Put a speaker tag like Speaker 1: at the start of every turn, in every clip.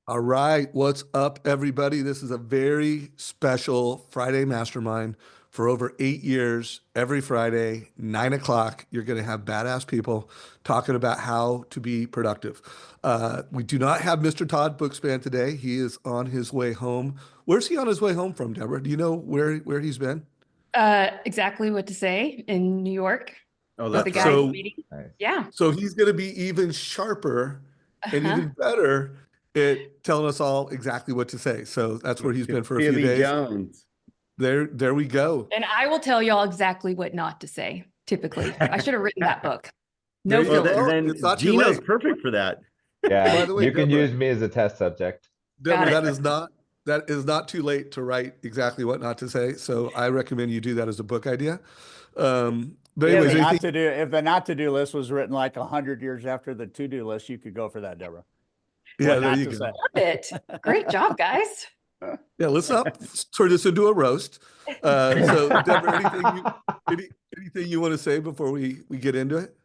Speaker 1: All right, what's up, everybody? This is a very special Friday mastermind. For over 8 years, every Friday, 9 o'clock, you're going to have badass people talking about how to be productive. We do not have Mr. Todd Bookspan today. He is on his way home. Where's he on his way home from, Deborah? Do you know where he's been?
Speaker 2: Exactly what to say in New York
Speaker 3: Oh,
Speaker 2: with the
Speaker 3: that's
Speaker 2: guys
Speaker 3: right.
Speaker 2: meeting.
Speaker 4: Nice.
Speaker 2: Yeah.
Speaker 1: So he's going to be even sharper and
Speaker 2: Uh-huh.
Speaker 1: even better at telling us all exactly what to say. So that's where he's been for a few
Speaker 3: Billy
Speaker 1: days.
Speaker 3: Jones.
Speaker 1: There we go.
Speaker 2: And I will tell y'all exactly what not to say, typically. I should have written that book.
Speaker 1: There
Speaker 2: No
Speaker 1: you
Speaker 3: Well,
Speaker 1: go.
Speaker 2: filter.
Speaker 3: then
Speaker 1: It's not too
Speaker 3: Gino's
Speaker 1: late.
Speaker 3: perfect for that.
Speaker 4: Yeah,
Speaker 1: By the way,
Speaker 4: you can
Speaker 1: Deborah-
Speaker 4: use me as a test subject.
Speaker 1: Deborah,
Speaker 2: Got
Speaker 1: that is not too late to write exactly what not to say. So I recommend you do that as a book idea. But anyways,
Speaker 5: If the not to do list was written like 100 years after the to do list, you could go for that, Deborah.
Speaker 1: yeah,
Speaker 5: What
Speaker 1: there
Speaker 5: not
Speaker 1: you
Speaker 5: to
Speaker 1: go.
Speaker 5: say.
Speaker 2: Love it. Great job, guys.
Speaker 1: Yeah, let's not turn this into a roast. So Deborah, anything you want to say before we get into it?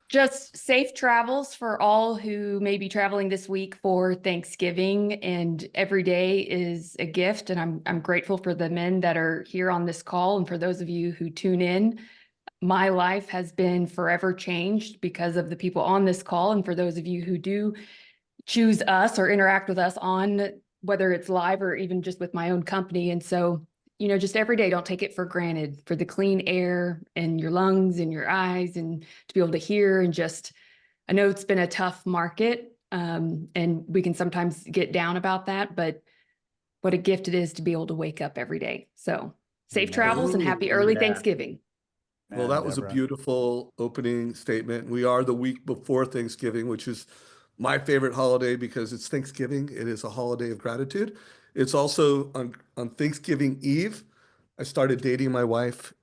Speaker 2: Just safe travels for all who may be traveling this week for Thanksgiving, and every day is a gift. And I'm grateful for the men that are here on this call, and for those of you who tune in. My life has been forever changed because of the people on this call, and for those of you who do choose us or interact with us on whether it's live or even just with my own company. And so, just every day, don't take it for granted for the clean air in your lungs and your eyes, and to be able to hear and I know it's been a tough market, and we can sometimes get down about that, but what a gift it is to be able to wake up every day. So safe travels and happy early
Speaker 3: yeah.
Speaker 2: Thanksgiving.
Speaker 1: Well, that was a beautiful opening statement. We are the week before Thanksgiving, which is my favorite holiday because it's Thanksgiving. It is a holiday of gratitude. It's also on Thanksgiving Eve. I started dating my wife,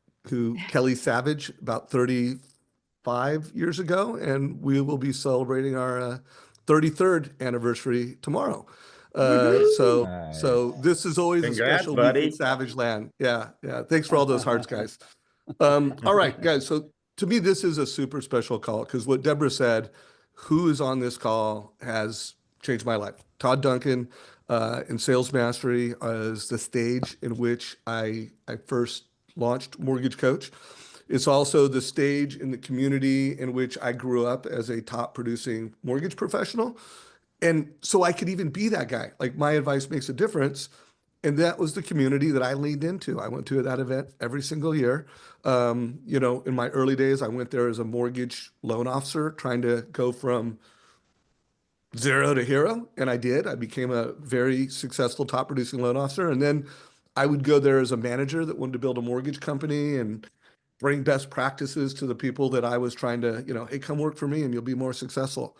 Speaker 1: Kelly Savage, about 35 years ago, and we will be celebrating our 33rd anniversary tomorrow. So
Speaker 4: Nice.
Speaker 1: this is always
Speaker 3: Congrats,
Speaker 1: a special
Speaker 3: buddy.
Speaker 1: week in Savage Land. Yeah. Thanks for all those hearts, guys. All right, guys. So to me, this is a super special call because what Deborah said, who is on this call has changed my life. Todd Duncan in Sales Mastery is the stage in which I first launched Mortgage Coach. It's also the stage in the community in which I grew up as a top producing mortgage professional. And so I could even be that guy. Like my advice makes a difference. And that was the community that I leaned into. I went to that event every single year. In my early days, I went there as a mortgage loan officer, trying to go from zero to hero. And I did. I became a very successful top producing loan officer. And then I would go there as a manager that wanted to build a mortgage company and bring best practices to the people that I was trying to, hey, come work for me and you'll be more successful.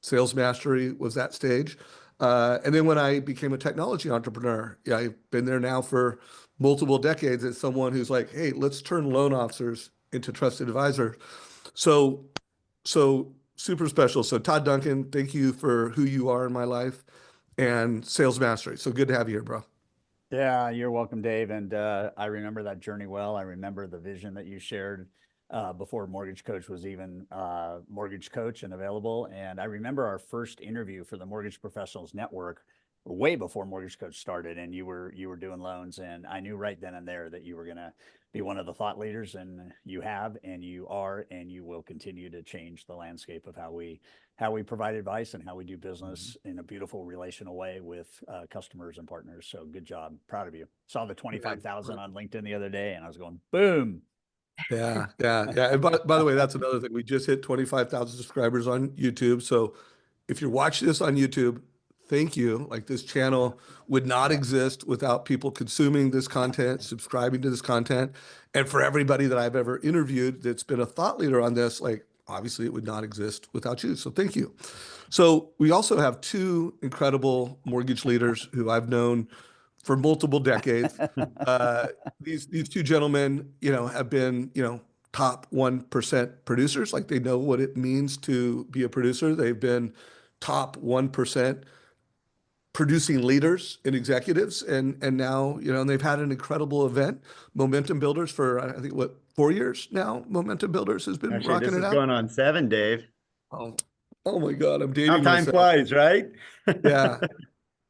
Speaker 1: Sales Mastery was that stage. And then when I became a technology entrepreneur, I've been there now for multiple decades as someone who's like, hey, let's turn loan officers into trusted advisors. So super special. So Todd Duncan, thank you for who you are in my life and Sales Mastery. So good to have you here, bro.
Speaker 5: Yeah, you're welcome, Dave. And I remember that journey well. I remember the vision that you shared before Mortgage Coach was even Mortgage Coach and available. And I remember our first interview for the Mortgage Professionals Network way before Mortgage Coach started, and you were doing loans, and I knew right then and there that you were going to be one of the thought leaders, and you have, and you are, and you will continue to change the landscape of how we provide advice and how we do business in a beautiful relational way with customers and partners. So good job. Proud of you. Saw the 25,000 on LinkedIn the other day, and I was going, boom.
Speaker 1: Yeah. And by the way, that's another thing. We just hit 25,000 subscribers on YouTube. So if you're watching this on YouTube, thank you. Like this channel would not exist without people consuming this content, subscribing to this content. And for everybody that I've ever interviewed that's been a thought leader on this, like obviously it would not exist without you. So thank you. So we also have two incredible mortgage leaders who I've known for multiple decades. These two gentlemen, have been, top 1% producers. Like they know what it means to be a producer. They've been top 1% producing leaders and executives. And now, and they've had an incredible event, Momentum Builders, for I think 4 years now. Momentum Builders has been
Speaker 3: Actually,
Speaker 1: rocking
Speaker 3: this
Speaker 1: it
Speaker 3: is
Speaker 1: out.
Speaker 3: going on 7, Dave.
Speaker 1: Oh my God, I'm dating
Speaker 3: How time
Speaker 1: myself.
Speaker 3: flies, right?
Speaker 1: Yeah.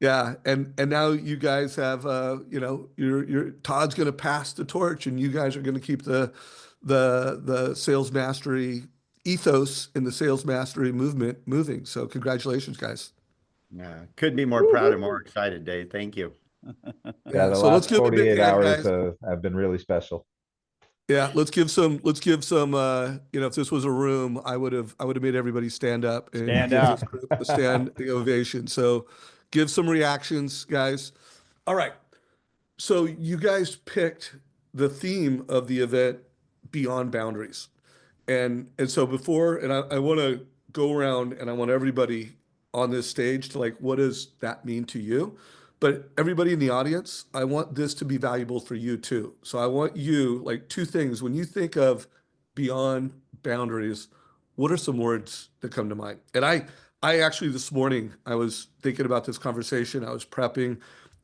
Speaker 1: Yeah, and now you guys have you know, you're Todd's going to pass the torch, and you guys are going to keep the sales mastery ethos and the sales mastery movement moving. So congratulations, guys.
Speaker 3: Yeah, couldn't be more proud and more excited, Dave. Thank you.
Speaker 4: Yeah,
Speaker 1: Yeah,
Speaker 4: the
Speaker 1: so let's
Speaker 4: last
Speaker 1: give a big
Speaker 4: 48
Speaker 1: hand,
Speaker 4: hours
Speaker 1: guys.
Speaker 4: have been really special.
Speaker 1: Yeah, let's give some you know, if this was a room, I would have made everybody stand up and
Speaker 5: Stand
Speaker 1: give
Speaker 5: up.
Speaker 1: this group a standing ovation. So give some reactions, guys. All right. So you guys picked the theme of the event, Beyond Boundaries. And so before, and I want to go around and I want everybody on this stage to like, what does that mean to you? But everybody in the audience, I want this to be valuable for you too. So I want you, like, two things. When you think of Beyond Boundaries, what are some words that come to mind? And I actually this morning, I was thinking about this conversation, I was prepping,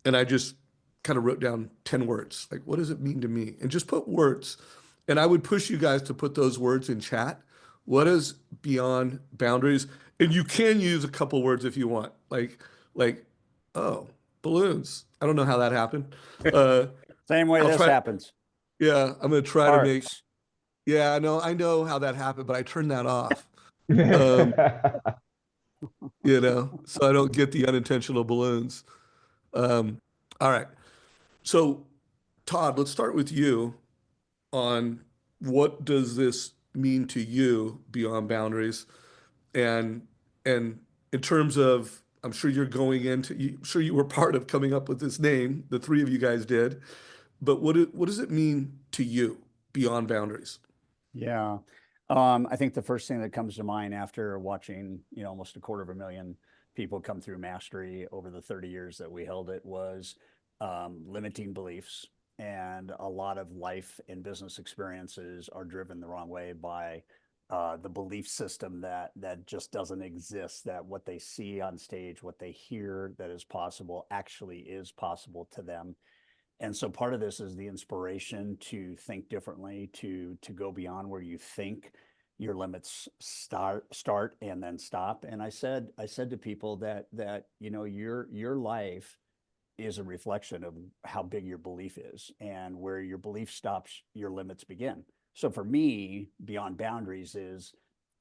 Speaker 1: and I just kind of wrote down 10 words. Like, what does it mean to me? And just put words. And I would push you guys to put those words in chat. What is Beyond Boundaries? And you can use a couple words if you want, like, oh, balloons. I don't know how that happened.
Speaker 5: Same way
Speaker 1: I'll
Speaker 5: this
Speaker 1: try.
Speaker 5: happens.
Speaker 1: Yeah, I'm gonna try to make.
Speaker 5: Hearts.
Speaker 1: Yeah, I know how that happened, but I turned that off. Um, you know, so I don't get the unintentional balloons. Um, all right. So, Todd, let's start with you on what does this mean to you beyond boundaries, and and in terms of, I'm sure you're going into, I'm sure you were part of coming up with this name. The three of you guys did, but what does it mean to you beyond boundaries?
Speaker 5: Yeah. I think the first thing that comes to mind after watching, almost 250,000 people come through mastery over the 30 years that we held it was limiting beliefs. And a lot of life and business experiences are driven the wrong way by the belief system that just doesn't exist, that what they see on stage, what they hear that is possible actually is possible to them. And so part of this is the inspiration to think differently, to go beyond where you think your limits start and then stop. And I said to people that your life is a reflection of how big your belief is, and where your belief stops, your limits begin. So for me, beyond boundaries is,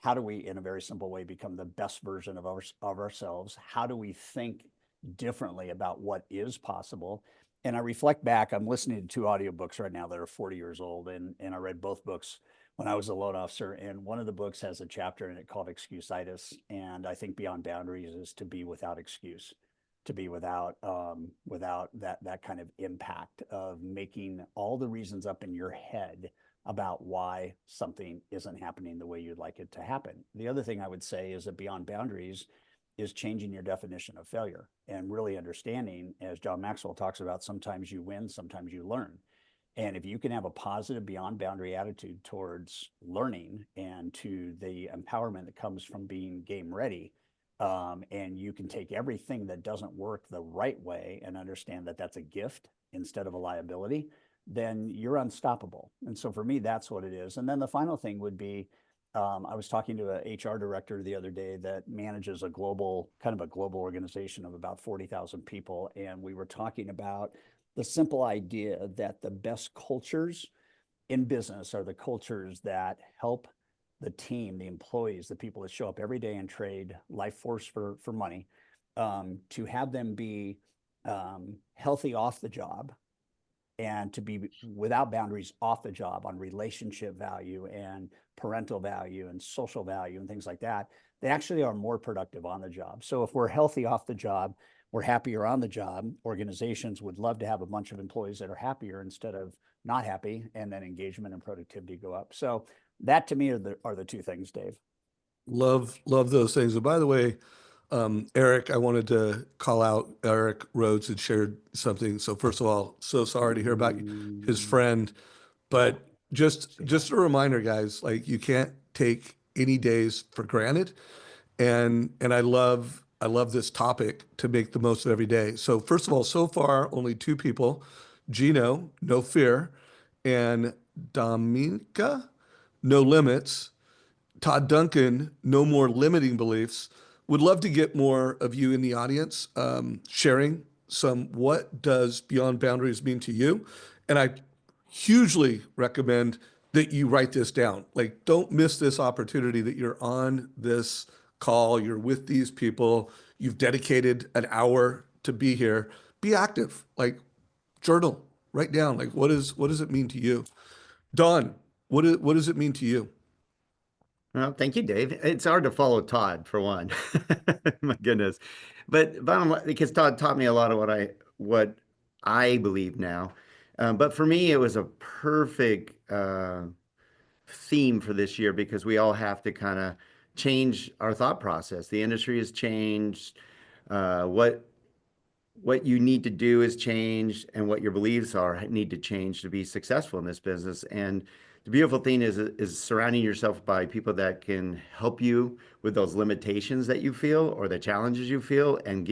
Speaker 5: how do we, in a very simple way, become the best version of ourselves? How do we think differently about what is possible? And I reflect back, I'm listening to two audiobooks right now that are 40 years old. And I read both books when I was a loan officer. And one of the books has a chapter in it called Excuse-itis. And I think beyond boundaries is to be without excuse, to be without that kind of impact of making all the reasons up in your head about why something isn't happening the way you'd like it to happen. The other thing I would say is that beyond boundaries is changing your definition of failure, and really understanding, as John Maxwell talks about, sometimes you win, sometimes you learn. And if you can have a positive beyond boundary attitude towards learning and to the empowerment that comes from being game ready, and you can take everything that doesn't work the right way and understand that that's a gift instead of a liability, then you're unstoppable. And so for me, that's what it is. And then the final thing would be, I was talking to an HR director the other day that manages a global organization of about 40,000 people. And we were talking about the simple idea that the best cultures in business are the cultures that help the team, the employees, the people that show up every day and trade life force for money, to have them be healthy off the job, and to be without boundaries off the job on relationship value and parental value and social value and things like that. They actually are more productive on the job. So if we're healthy off the job, we're happier on the job. Organizations would love to have a bunch of employees that are happier instead of not happy, and then engagement and productivity go up. So that to me are the two things, Dave.
Speaker 1: Love those things. And by the way, Eric, I wanted to call out Eric Rhodes had shared something. So first of all, so sorry to hear about his friend, but just a reminder, guys, like, you can't take any days for granted. And I love this topic, to make the most of every day. So first of all, so far, only two people, Gino, no fear, and Dominica, no limits. Todd Duncan, no more limiting beliefs. would love to get more of you in the audience sharing some what does Beyond Boundaries mean to you. And I hugely recommend that you write this down. Like, don't miss this opportunity that you're on this call, you're with these people, you've dedicated an hour to be here. Be active, like journal, write down, like what does it mean to you? Don, what does it mean to you?
Speaker 3: Well, thank you, Dave. It's hard to follow Todd for one. My goodness. But bottom line, because Todd taught me a lot of what I believe now. But for me, it was a perfect theme for this year because we all have to kind of change our thought process. The industry has changed. What you need to do is change, and what your beliefs are need to change to be successful in this business. And the beautiful thing is surrounding yourself by people that can help you with those limitations that you feel or the challenges you feel, and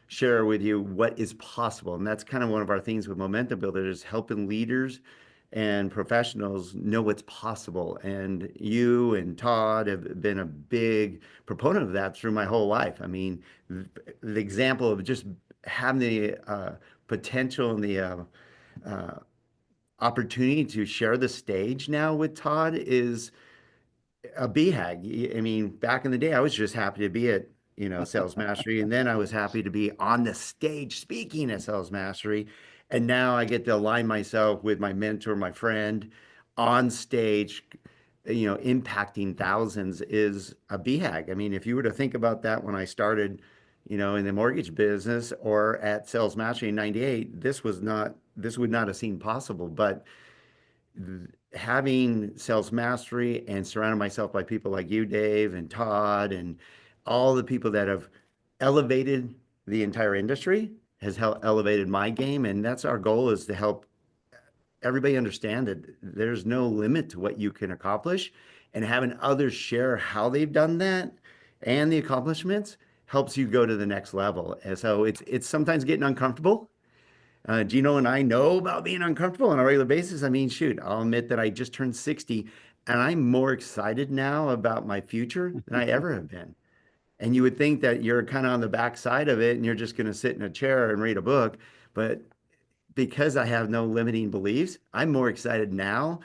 Speaker 3: share with you what is possible. And that's kind of one of our things with Momentum Builder, is helping leaders and professionals know what's possible. And you and Todd have been a big proponent of that through my whole life. I mean, the example of just having the potential and the opportunity to share the stage now with Todd is a BHAG. I mean, back in the day, I was just happy to be at, Sales Mastery. And then I was happy to be on the stage speaking at Sales Mastery. And now I get to align myself with my mentor, my friend, on stage, impacting thousands is a BHAG. I mean, if you were to think about that when I started, in the mortgage business or at Sales Mastery in 98, this would not have seemed possible. But having Sales Mastery and surrounding myself by people like you, Dave, and Todd, and all the people that have elevated the entire industry has elevated my game. And that's our goal, is to help everybody understand that there's no limit to what you can accomplish, and having others share how they've done that and the accomplishments helps you go to the next level. And so it's sometimes getting uncomfortable. Gino and I know about being uncomfortable on a regular basis. I mean, shoot, I'll admit that I just turned 60 and I'm more excited now about my future than I ever have been. And you would think that you're kind of on the backside of it and you're just going to sit in a chair and read a book. But because I have no limiting beliefs, I'm more excited now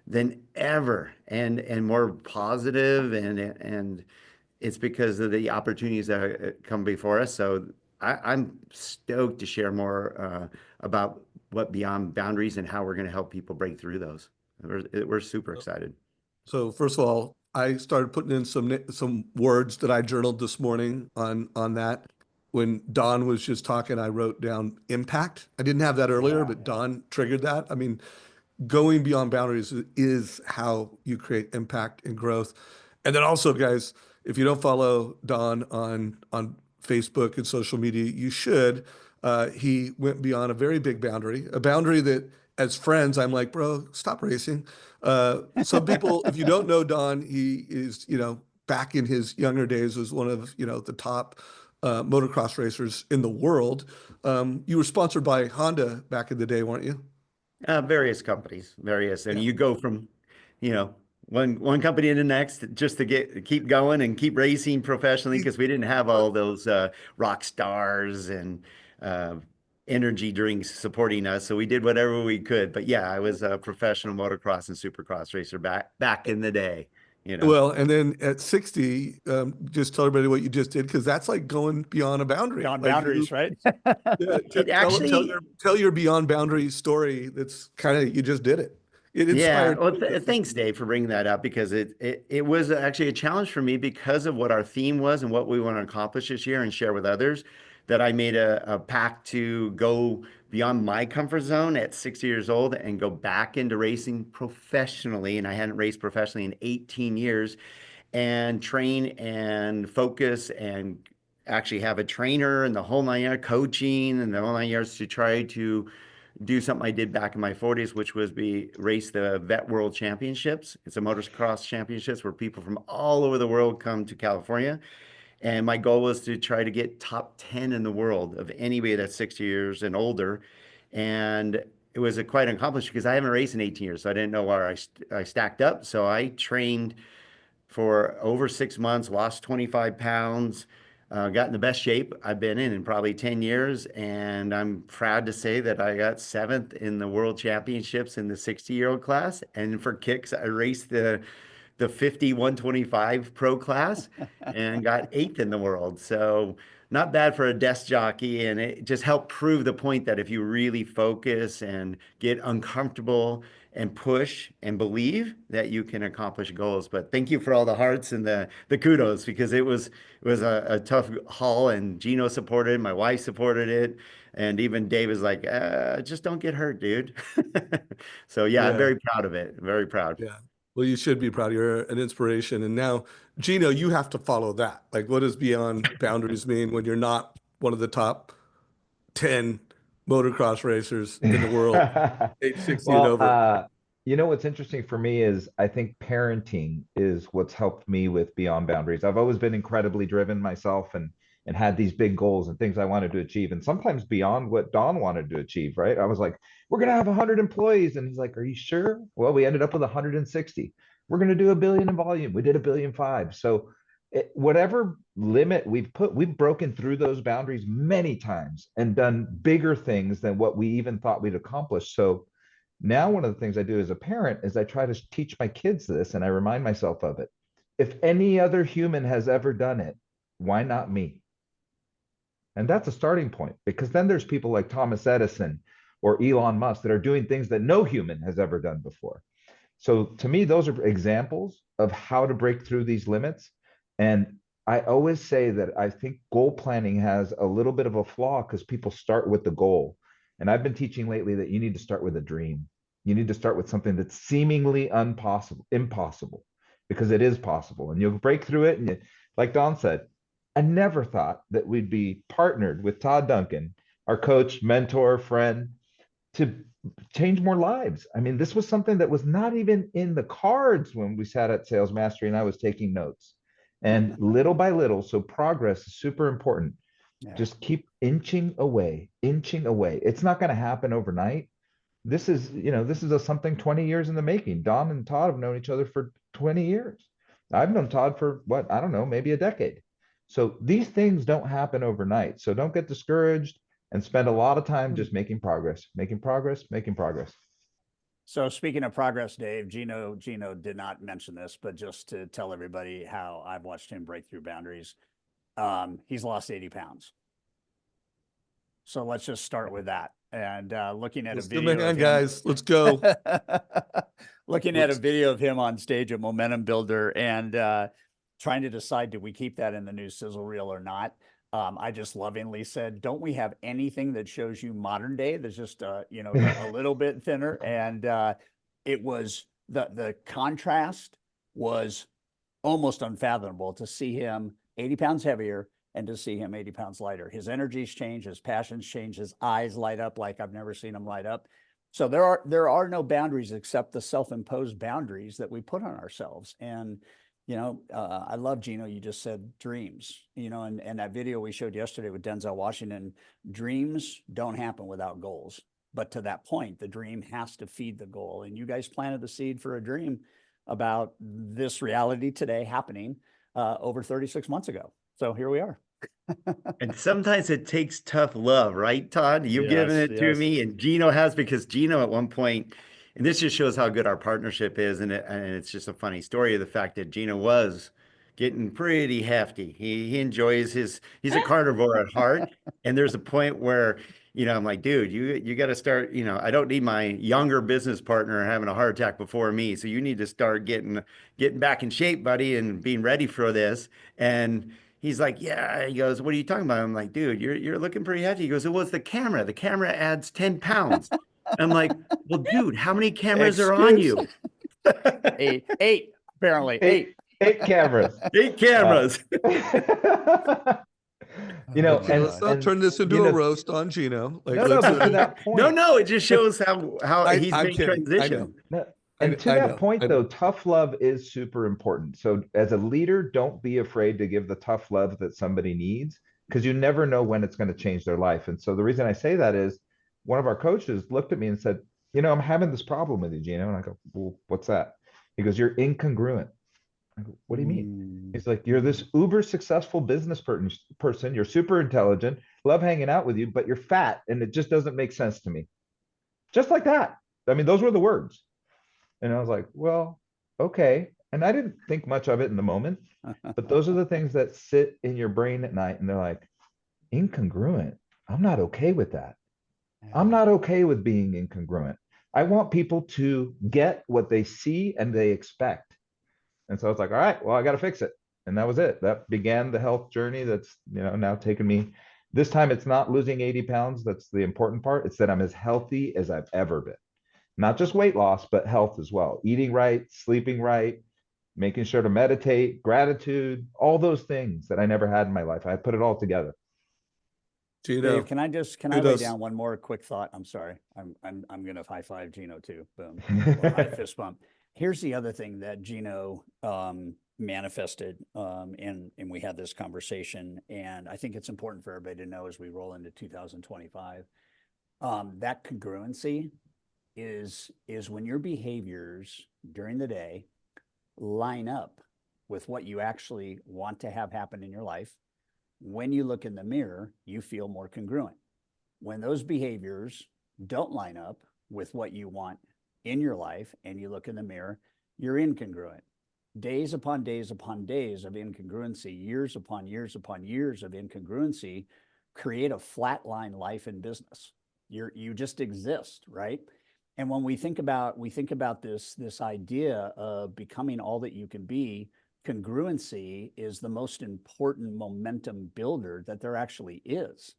Speaker 3: than ever, and more positive, and it's because of the opportunities that come before us. So I'm stoked to share more about what Beyond Boundaries and how we're going to help people break through those. We're super excited.
Speaker 1: So first of all, I started putting in some words that I journaled this morning on that. When Don was just talking, I wrote down impact. I didn't have that earlier, but Don triggered that. I mean, going beyond boundaries is how you create impact and growth. And then also, guys, if you don't follow Don on Facebook and social media, you should. He went beyond a very big boundary, a boundary that as friends, I'm like, bro, stop racing. Some people, if you don't know Don, he is, back in his younger days was one of, the top motocross racers in the world. You were sponsored by Honda back in the day, weren't you?
Speaker 3: Various companies, and
Speaker 1: Yeah.
Speaker 3: you go from, one company to the next just to keep going and keep racing professionally, because we didn't have all those rock stars and energy drinks supporting us. So we did whatever we could. But yeah, I was a professional motocross and supercross racer back in the day.
Speaker 1: Well, and then at 60, just tell everybody what you just did, because that's like going beyond a boundary.
Speaker 5: Beyond
Speaker 1: Like
Speaker 5: boundaries, right?
Speaker 1: yeah,
Speaker 3: It actually,
Speaker 1: tell your beyond boundary story. That's kind of, you just did it. It
Speaker 3: yeah.
Speaker 1: inspired.
Speaker 3: Well, thanks, Dave, for bringing that up, because it was actually a challenge for me because of what our theme was and what we want to accomplish this year and share with others, that I made a pact to go beyond my comfort zone at 60 years old and go back into racing professionally. And I hadn't raced professionally in 18 years, and train and focus and actually have a trainer and the whole 9 yards, coaching and the whole 9 yards, to try to do something I did back in my 40s, which was race the Vet World Championships. It's a motocross championships where people from all over the world come to California. And my goal was to try to get top 10 in the world of anybody that's 60 years and older. And it was quite accomplished because I haven't raced in 18 years. So I didn't know where I stacked up. So I trained for over 6 months, lost 25 pounds, got in the best shape I've been in probably 10 years. And I'm proud to say that I got 7th in the world championships in the 60-year-old class. And for kicks, I raced the 50 125 pro class and got 8th in the world. So not bad for a desk jockey. And it just helped prove the point that if you really focus and get uncomfortable and push and believe, that you can accomplish goals. But thank you for all the hearts and the kudos, because it was a tough haul, and Gino supported it, my wife supported it. And even Dave is like, just don't get hurt, dude. So yeah, I'm
Speaker 1: Yeah.
Speaker 3: very proud of it. Very proud.
Speaker 1: Yeah. Well, you should be proud. You're an inspiration. And now, Gino, you have to follow that. Like, what does beyond boundaries mean when you're not one of the top 10 motocross racers in the world, age 60 and
Speaker 4: Well,
Speaker 1: over?
Speaker 4: you know, what's interesting for me is I think parenting is what's helped me with Beyond Boundaries. I've always been incredibly driven myself and had these big goals and things I wanted to achieve, and sometimes beyond what Don wanted to achieve, right? I was like, we're gonna have 100 employees, and he's like, are you sure? Well, we ended up with 160. We're gonna do 1 billion in volume. We did 1.5 billion. So whatever limit we've put, we've broken through those boundaries many times and done bigger things than what we even thought we'd accomplish. So now one of the things I do as a parent is I try to teach my kids this, and I remind myself of it. If any other human has ever done it, why not me? And that's a starting point, because then there's people like Thomas Edison or Elon Musk that are doing things that no human has ever done before. So to me, those are examples of how to break through these limits. And I always say that I think goal planning has a little bit of a flaw because people start with the goal. And I've been teaching lately that you need to start with a dream. You need to start with something that's seemingly impossible, because it is possible. And you'll break through it. And you, like Don said, I never thought that we'd be partnered with Todd Duncan, our coach, mentor, friend, to change more lives. I mean, this was something that was not even in the cards when we sat at Sales Mastery and I was taking notes. And little by little, so progress is super important.
Speaker 5: Yeah.
Speaker 4: Just keep inching away, inching away. It's not going to happen overnight. This is, this is something 20 years in the making. Don and Todd have known each other for 20 years. I've known Todd for what, I don't know, maybe a decade. So these things don't happen overnight. So don't get discouraged and spend a lot of time just making progress, making progress, making progress.
Speaker 5: So speaking of progress, Dave, Gino did not mention this, but just to tell everybody how I've watched him break through boundaries. He's lost 80 pounds. So let's just start with that. And looking at
Speaker 1: Let's
Speaker 5: a
Speaker 1: give
Speaker 5: video
Speaker 1: him a hand,
Speaker 5: of him,
Speaker 1: guys. Let's go.
Speaker 5: looking at a video of him on stage at Momentum Builder and trying to decide, do we keep that in the new sizzle reel or not? I just lovingly said, don't we have anything that shows you modern day that's just, a little bit thinner? And it was the contrast was almost unfathomable to see him 80 pounds heavier and to see him 80 pounds lighter. His energies change, his passions change, his eyes light up like I've never seen him light up. So there are no boundaries except the self-imposed boundaries that we put on ourselves. And I love, Gino, you just said dreams, and that video we showed yesterday with Denzel Washington, dreams don't happen without goals. But to that point, the dream has to feed the goal. And you guys planted the seed for a dream about this reality today happening over 36 months ago. So here we are.
Speaker 3: And sometimes it takes tough love, right, Todd? You've given
Speaker 5: Yes,
Speaker 3: it to
Speaker 5: yes.
Speaker 3: me, and Gino has, because Gino at one point, and this just shows how good our partnership is, and it's just a funny story of the fact that Gino was getting pretty hefty. He enjoys he's a carnivore at heart, and there's a point where, I'm like, dude, you got to start, I don't need my younger business partner having a heart attack before me, so you need to start getting back in shape, buddy, and being ready for this. And he's like, yeah. He goes, what are you talking about? I'm like, dude, you're looking pretty hefty. He goes, well, it's the camera. The camera adds 10 pounds. I'm like, well, dude, how many cameras are on you?
Speaker 5: Eight, apparently.
Speaker 4: Eight cameras.
Speaker 3: 8 cameras.
Speaker 5: Oh
Speaker 1: Okay,
Speaker 5: my
Speaker 1: let's not
Speaker 4: and
Speaker 1: turn this into a roast on Gino. Like,
Speaker 4: no,
Speaker 1: let's,
Speaker 4: but to that point,
Speaker 3: No, it just shows how he's
Speaker 1: I'm
Speaker 3: made
Speaker 1: kidding. I
Speaker 3: transition.
Speaker 1: know.
Speaker 4: and to
Speaker 1: I
Speaker 4: that
Speaker 1: know.
Speaker 4: point,
Speaker 1: I know.
Speaker 4: though, tough love is super important. So as a leader, don't be afraid to give the tough love that somebody needs, because you never know when it's going to change their life. And so the reason I say that is one of our coaches looked at me and said, I'm having this problem with you, Gino. And I go, well, what's that? He goes, you're incongruent. I go, what do you mean? He's like, you're this uber successful business person. You're super intelligent, love hanging out with you, but you're fat and it just doesn't make sense to me. Just like that. I mean, those were the words. And I was like, well, okay. And I didn't think much of it in the moment, but those are the things that sit in your brain at night. And they're like, incongruent. I'm not okay with that. I'm not okay with being incongruent. I want people to get what they see and they expect. And so it's like, all right, well, I got to fix it. And that was it. That began the health journey that's, now taken me. This time it's not losing 80 pounds. That's the important part. It's that I'm as healthy as I've ever been. Not just weight loss, but health as well. Eating right, sleeping right, making sure to meditate, gratitude, all those things that I never had in my life. I put it all together.
Speaker 1: Gino,
Speaker 5: Dave, can I lay down one more quick thought? I'm sorry. I'm gonna high five Gino too. Boom. Or high fist bump. Here's the other thing that Gino manifested, and we had this conversation, and I think it's important for everybody to know as we roll into 2025. That congruency is when your behaviors during the day line up with what you actually want to have happen in your life. When you look in the mirror, you feel more congruent. When those behaviors don't line up with what you want in your life and you look in the mirror, you're incongruent. Days upon days upon days of incongruency, years upon years upon years of incongruency create a flatline life in business. You just exist, right? And when we think about this idea of becoming all that you can be, congruency is the most important momentum builder that there actually is.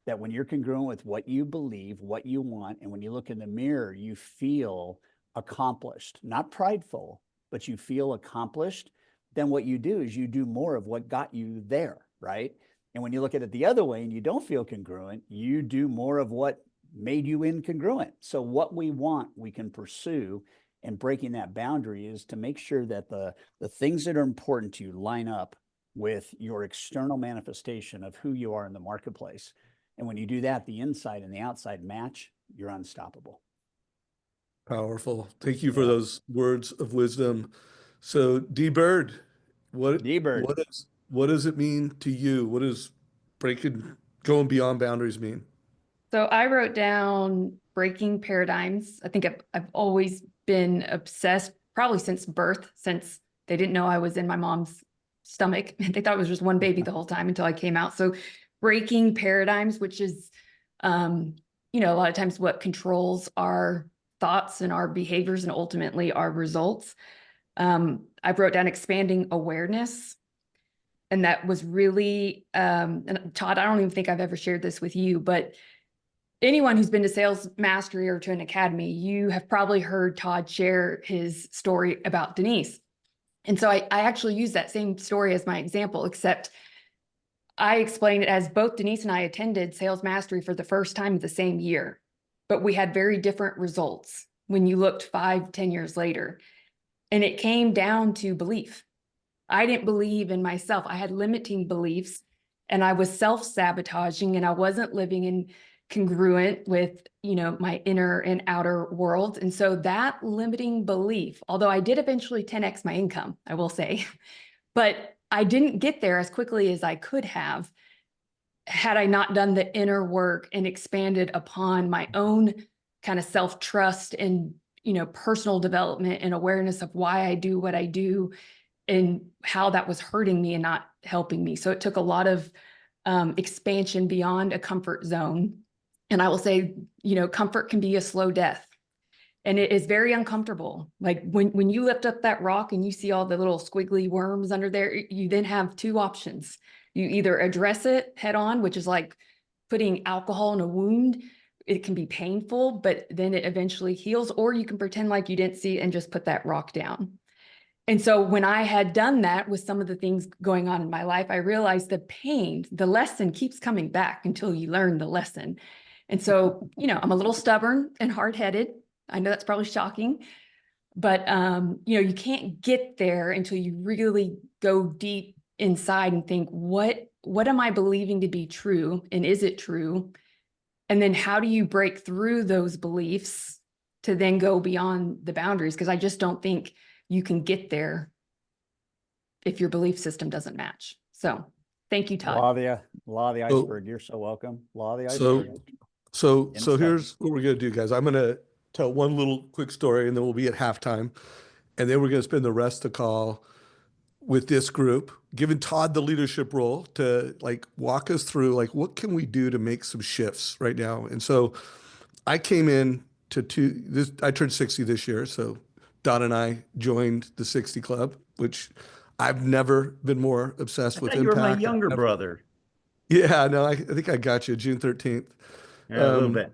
Speaker 5: That when you're congruent with what you believe, what you want, and when you look in the mirror, you feel accomplished, not prideful, but you feel accomplished, then what you do is you do more of what got you there, right? And when you look at it the other way and you don't feel congruent, you do more of what made you incongruent. So what we want, we can pursue. And breaking that boundary is to make sure that the things that are important to you line up with your external manifestation of who you are in the marketplace. And when you do that, the inside and the outside match, you're unstoppable.
Speaker 1: powerful. Thank you for those words of wisdom. So D-Bird, what does it mean to you? What does going beyond boundaries mean?
Speaker 2: So I wrote down breaking paradigms. I think I've always been obsessed, probably since birth, since they didn't know I was in my mom's stomach. They thought it was just one baby the whole time until I came out. So breaking paradigms, which is, a lot of times what controls our thoughts and our behaviors and ultimately our results. I wrote down expanding awareness. And that was really, and Todd, I don't even think I've ever shared this with you, but anyone who's been to Sales Mastery or to an academy, you have probably heard Todd share his story about Denise. And so I actually use that same story as my example, except I explained it as both Denise and I attended Sales Mastery for the first time the same year, but we had very different results when you looked 5-10 years later. And it came down to belief. I didn't believe in myself. I had limiting beliefs and I was self-sabotaging and I wasn't living in congruent with, my inner and outer world. And so that limiting belief, although I did eventually 10x my income, I will say, but I didn't get there as quickly as I could have had I not done the inner work and expanded upon my own kind of self-trust and, personal development and awareness of why I do what I do and how that was hurting me and not helping me. So it took a lot of expansion beyond a comfort zone. And I will say, comfort can be a slow death and it is very uncomfortable. Like when you lift up that rock and you see all the little squiggly worms under there, you then have two options. You either address it head on, which is like putting alcohol in a wound. It can be painful, but then it eventually heals, or you can pretend like you didn't see it and just put that rock down. And so when I had done that with some of the things going on in my life, I realized the pain, the lesson keeps coming back until you learn the lesson. And so, I'm a little stubborn and hard-headed. I know that's probably shocking, but, you can't get there until you really go deep inside and think, what am I believing to be true? And is it true? And then how do you break through those beliefs to then go beyond the boundaries? Because I just don't think you can get there if your belief system doesn't match. So thank you, Todd.
Speaker 5: Law of the
Speaker 1: So-
Speaker 5: iceberg. You're so welcome. Law of the
Speaker 1: So,
Speaker 5: iceberg.
Speaker 1: so
Speaker 5: In a
Speaker 1: here's what we're gonna do, guys. I'm gonna tell one little quick story, and then we'll be at halftime, and then we're gonna spend the rest of the call with this group, giving Todd the leadership role to like walk us through like what can we do to make some shifts right now. And so I came in to this. I turned 60 this year, so Don and I joined the 60 Club, which I've never been more obsessed
Speaker 3: I
Speaker 1: with
Speaker 3: thought you were my
Speaker 1: impact.
Speaker 3: younger brother.
Speaker 1: Yeah, no, I think I got you June 13th.
Speaker 3: Yeah, a little bit.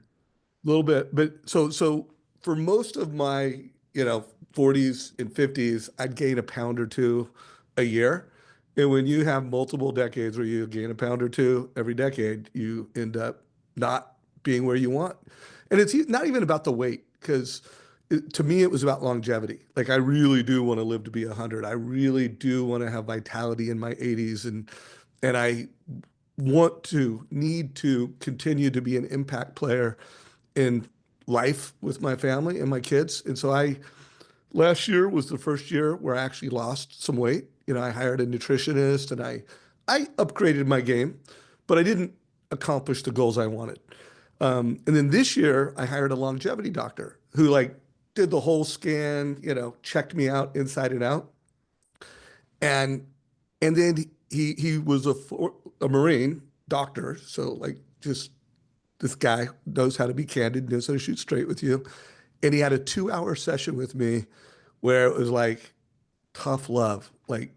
Speaker 1: Little bit, but so for most of my 40s and 50s, I'd gain a pound or two a year. And when you have multiple decades where you gain a pound or two every decade, you end up not being where you want. And it's not even about the weight, because to me it was about longevity. Like I really do want to live to be 100. I really do want to have vitality in my 80s, and I need to continue to be an impact player in life with my family and my kids. And so last year was the first year where I actually lost some weight. I hired a nutritionist and I upgraded my game, but I didn't accomplish the goals I wanted. And then this year I hired a longevity doctor who like did the whole scan, checked me out inside and out. And then he was a Marine doctor. So like just this guy knows how to be candid, knows how to shoot straight with you. And he had a 2-hour session with me where it was like tough love. Like,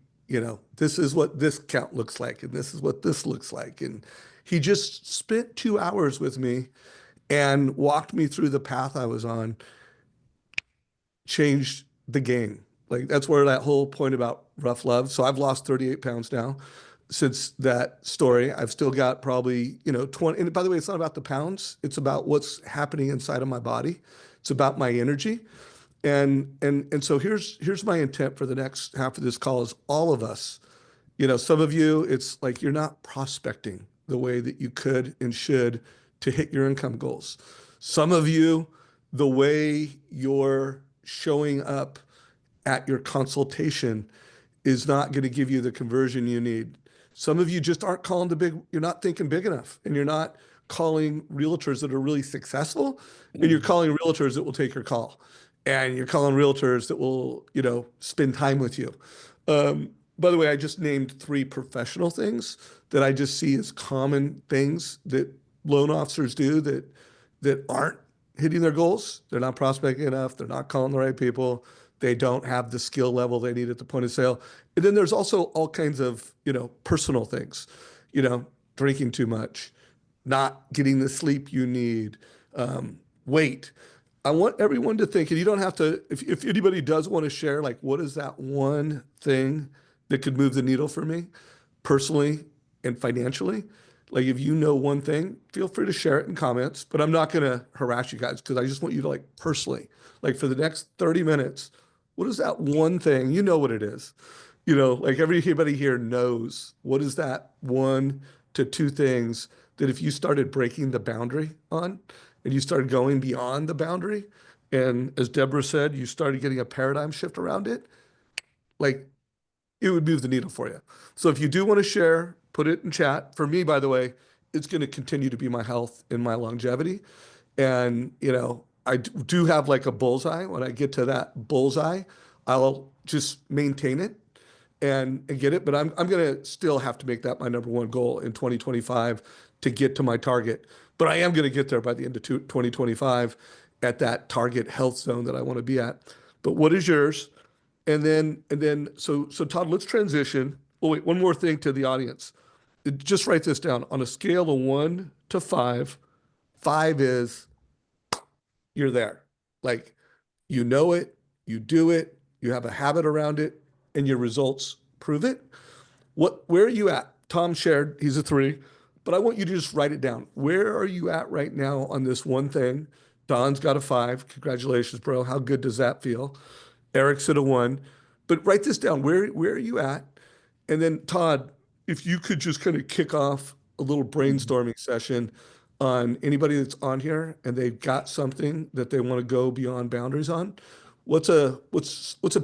Speaker 1: this is what this count looks like, and this is what this looks like. And he just spent 2 hours with me and walked me through the path I was on, changed the game. Like that's where that whole point about rough love. So I've lost 38 pounds now since that story. I've still got probably, 20. And by the way, it's not about the pounds. It's about what's happening inside of my body. It's about my energy. And so here's my intent for the next half of this call is all of us, some of you, it's like you're not prospecting the way that you could and should to hit your income goals. Some of you, the way you're showing up at your consultation is not going to give you the conversion you need. Some of you just aren't you're not thinking big enough, and you're not calling realtors that are really successful, and you're calling realtors that will take your call, and you're calling realtors that will, spend time with you. By the way, I just named 3 professional things that I just see as common things that loan officers do that aren't hitting their goals. They're not prospecting enough. They're not calling the right people. They don't have the skill level they need at the point of sale. And then there's also all kinds of, personal things, drinking too much, not getting the sleep you need, weight. I want everyone to think, and you don't have to, if anybody does want to share, like, what is that one thing that could move the needle for me personally and financially? Like, if you know one thing, feel free to share it in comments, but I'm not going to harass you guys because I just want you to like personally, like for the next 30 minutes, what is that one thing? You know what it is. Like everybody here knows what is that 1 to 2 things that if you started breaking the boundary on and you started going beyond the boundary, and as Deborah said, you started getting a paradigm shift around it, like it would move the needle for you. So if you do want to share, put it in chat. For me, by the way, it's going to continue to be my health and my longevity. And, I do have like a bullseye. When I get to that bullseye, I'll just maintain it and get it. But I'm going to still have to make that my number 1 goal in 2025 to get to my target. But I am going to get there by the end of 2025 at that target health zone that I want to be at. But what is yours? And then, so Todd, let's transition. Oh, wait, one more thing to the audience. Just write this down. On a scale of 1 to 5, 5 is you're there. Like, you know it, you do it, you have a habit around it, and your results prove it. Where are you at? Tom shared, he's a 3, but I want you to just write it down. Where are you at right now on this one thing? Don's got a 5. Congratulations, bro. How good does that feel? Eric's at a 1. But write this down. Where are you at? And then Todd, if you could just kind of kick off a little brainstorming session on anybody that's on here and they've got something that they want to go beyond boundaries on. What's a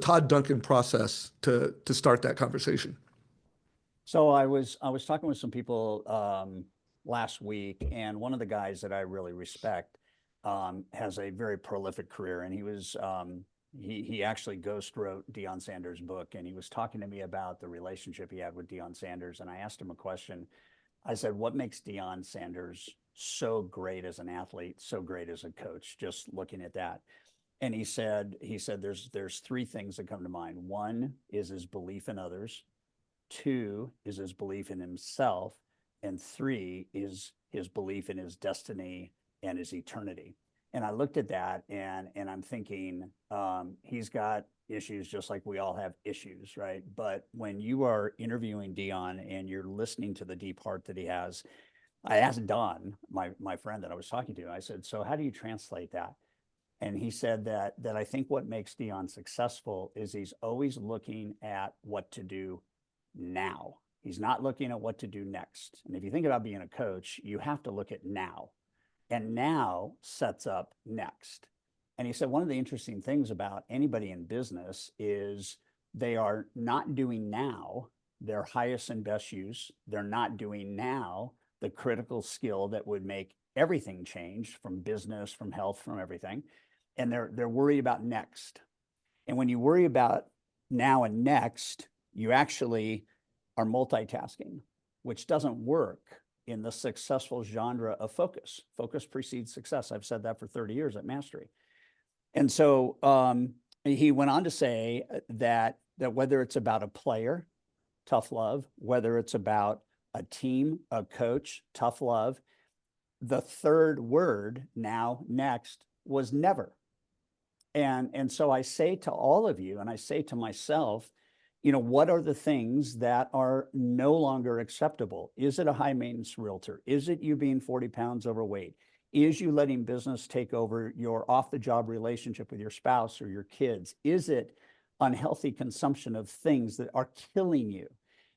Speaker 1: Todd Duncan process to start that conversation?
Speaker 5: So I was talking with some people last week, and one of the guys that I really respect has a very prolific career, and he actually ghost wrote Deion Sanders' book, and he was talking to me about the relationship he had with Deion Sanders, and I asked him a question. I said, "What makes Deion Sanders so great as an athlete, so great as a coach?" Just looking at that. And he said there's three things that come to mind. One is his belief in others. Two is his belief in himself. And three is his belief in his destiny and his eternity. And I looked at that and I'm thinking, he's got issues just like we all have issues, right? But when you are interviewing Deion and you're listening to the deep heart that he has, I asked Don, my friend that I was talking to, I said, "So how do you translate that?" And he said that I think what makes Deion successful is he's always looking at what to do now. He's not looking at what to do next. And if you think about being a coach, you have to look at now. And now sets up next. And he said one of the interesting things about anybody in business is they are not doing now their highest and best use. They're not doing now the critical skill that would make everything change, from business, from health, from everything. And they're worried about next. And when you worry about now and next, you actually are multitasking, which doesn't work in the successful genre of focus. Focus precedes success. I've said that for 30 years at Mastery. And so he went on to say that whether it's about a player, tough love, whether it's about a team, a coach, tough love, the third word, now, next, was never. And so I say to all of you, and I say to myself, what are the things that are no longer acceptable? Is it a high maintenance realtor? Is it you being 40 pounds overweight? Is you letting business take over your off the job relationship with your spouse or your kids? Is it unhealthy consumption of things that are killing you?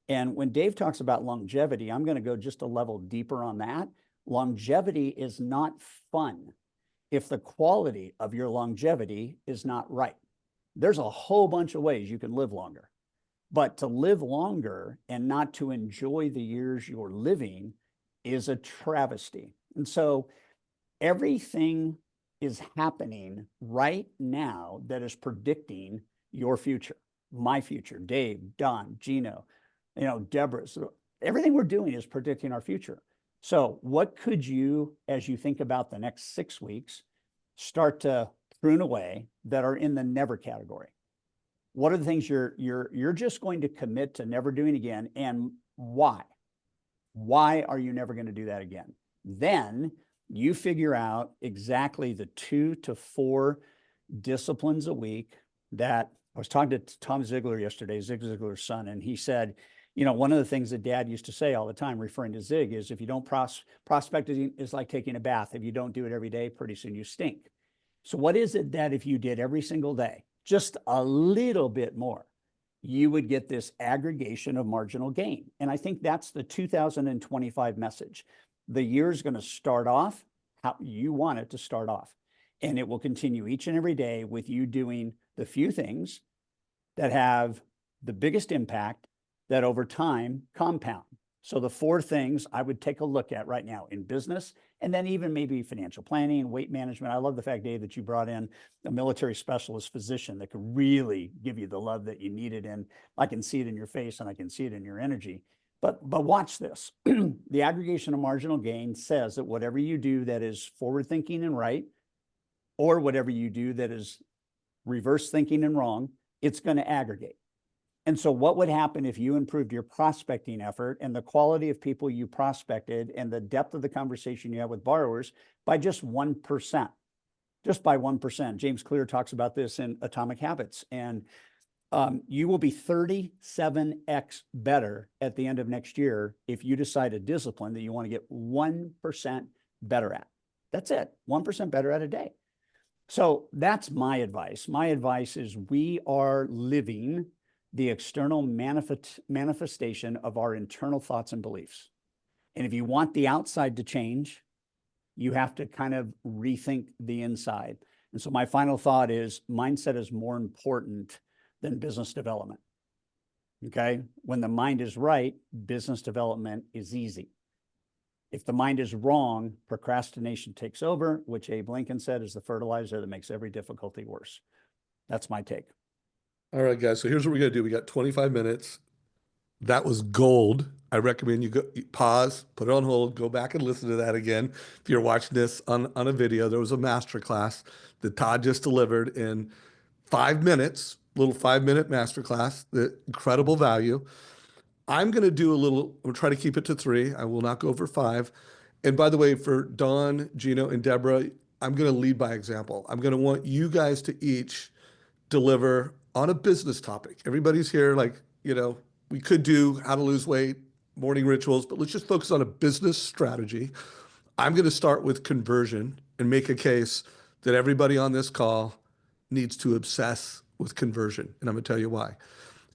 Speaker 5: And when Dave talks about longevity, I'm going to go just a level deeper on that. Longevity is not fun if the quality of your longevity is not right. There's a whole bunch of ways you can live longer, but to live longer and not to enjoy the years you're living is a travesty. And so everything is happening right now that is predicting your future, my future, Dave, Don, Gino, Deborah. So everything we're doing is predicting our future. So what could you, as you think about the next 6 weeks, start to prune away that are in the never category? What are the things you're just going to commit to never doing again, and why? Why are you never going to do that again? Then you figure out exactly the 2 to 4 disciplines a week that I was talking to Tom Ziegler yesterday, Zig Ziglar's son, and he said, one of the things that Dad used to say all the time, referring to Zig, is if you don't prospecting is like taking a bath. If you don't do it every day, pretty soon you stink. So what is it that if you did every single day, just a little bit more, you would get this aggregation of marginal gain? And I think that's the 2025 message. The year's going to start off how you want it to start off. And it will continue each and every day with you doing the few things that have the biggest impact that over time compound. So the 4 things I would take a look at right now in business, and then even maybe financial planning, weight management. I love the fact, Dave, that you brought in a military specialist physician that could really give you the love that you needed. And I can see it in your face and I can see it in your energy. But watch this. The aggregation of marginal gain says that whatever you do that is forward thinking and right, or whatever you do that is reverse thinking and wrong, it's going to aggregate. And so what would happen if you improved your prospecting effort and the quality of people you prospected and the depth of the conversation you have with borrowers by just 1%, just by 1%? James Clear talks about this in Atomic Habits. And you will be 37x better at the end of next year if you decide a discipline that you want to get 1% better at. That's it, 1% better at a day. So that's my advice. My advice is we are living the external manifestation of our internal thoughts and beliefs. And if you want the outside to change, you have to kind of rethink the inside. And so my final thought is mindset is more important than business development. Okay. When the mind is right, business development is easy. If the mind is wrong, procrastination takes over, which Abe Lincoln said is the fertilizer that makes every difficulty worse. That's my take.
Speaker 1: All right, guys. So here's what we're going to do. We got 25 minutes. That was gold. I recommend you pause, put it on hold, go back and listen to that again. If you're watching this on a video, there was a masterclass that Todd just delivered in 5 minutes, little 5-minute masterclass, the incredible value. I'm going to do I'm going to try to keep it to 3. I will not go over 5. And by the way, for Dawn, Gino, and Deborah, I'm going to lead by example. I'm going to want you guys to each deliver on a business topic. Everybody's here, like, we could do how to lose weight, morning rituals, but let's just focus on a business strategy. I'm going to start with conversion and make a case that everybody on this call needs to obsess with conversion. And I'm going to tell you why.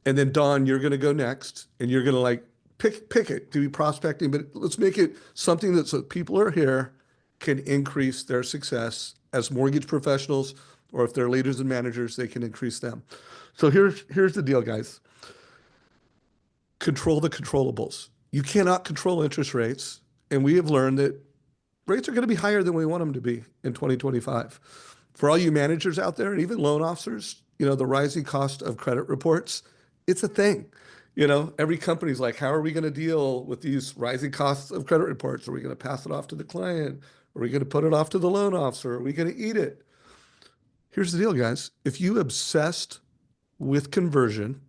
Speaker 1: And then Dawn, you're going to go next and you're going to like pick it to be prospecting, but let's make it something that so people are here can increase their success as mortgage professionals, or if they're leaders and managers, they can increase them. So here's the deal, guys. Control the controllables. You cannot control interest rates. And we have learned that rates are going to be higher than we want them to be in 2025. For all you managers out there and even loan officers, the rising cost of credit reports, it's a thing. Every company's like, how are we going to deal with these rising costs of credit reports? Are we going to pass it off to the client? Are we going to put it off to the loan officer? Are we going to eat it? Here's the deal, guys. If you obsessed with conversion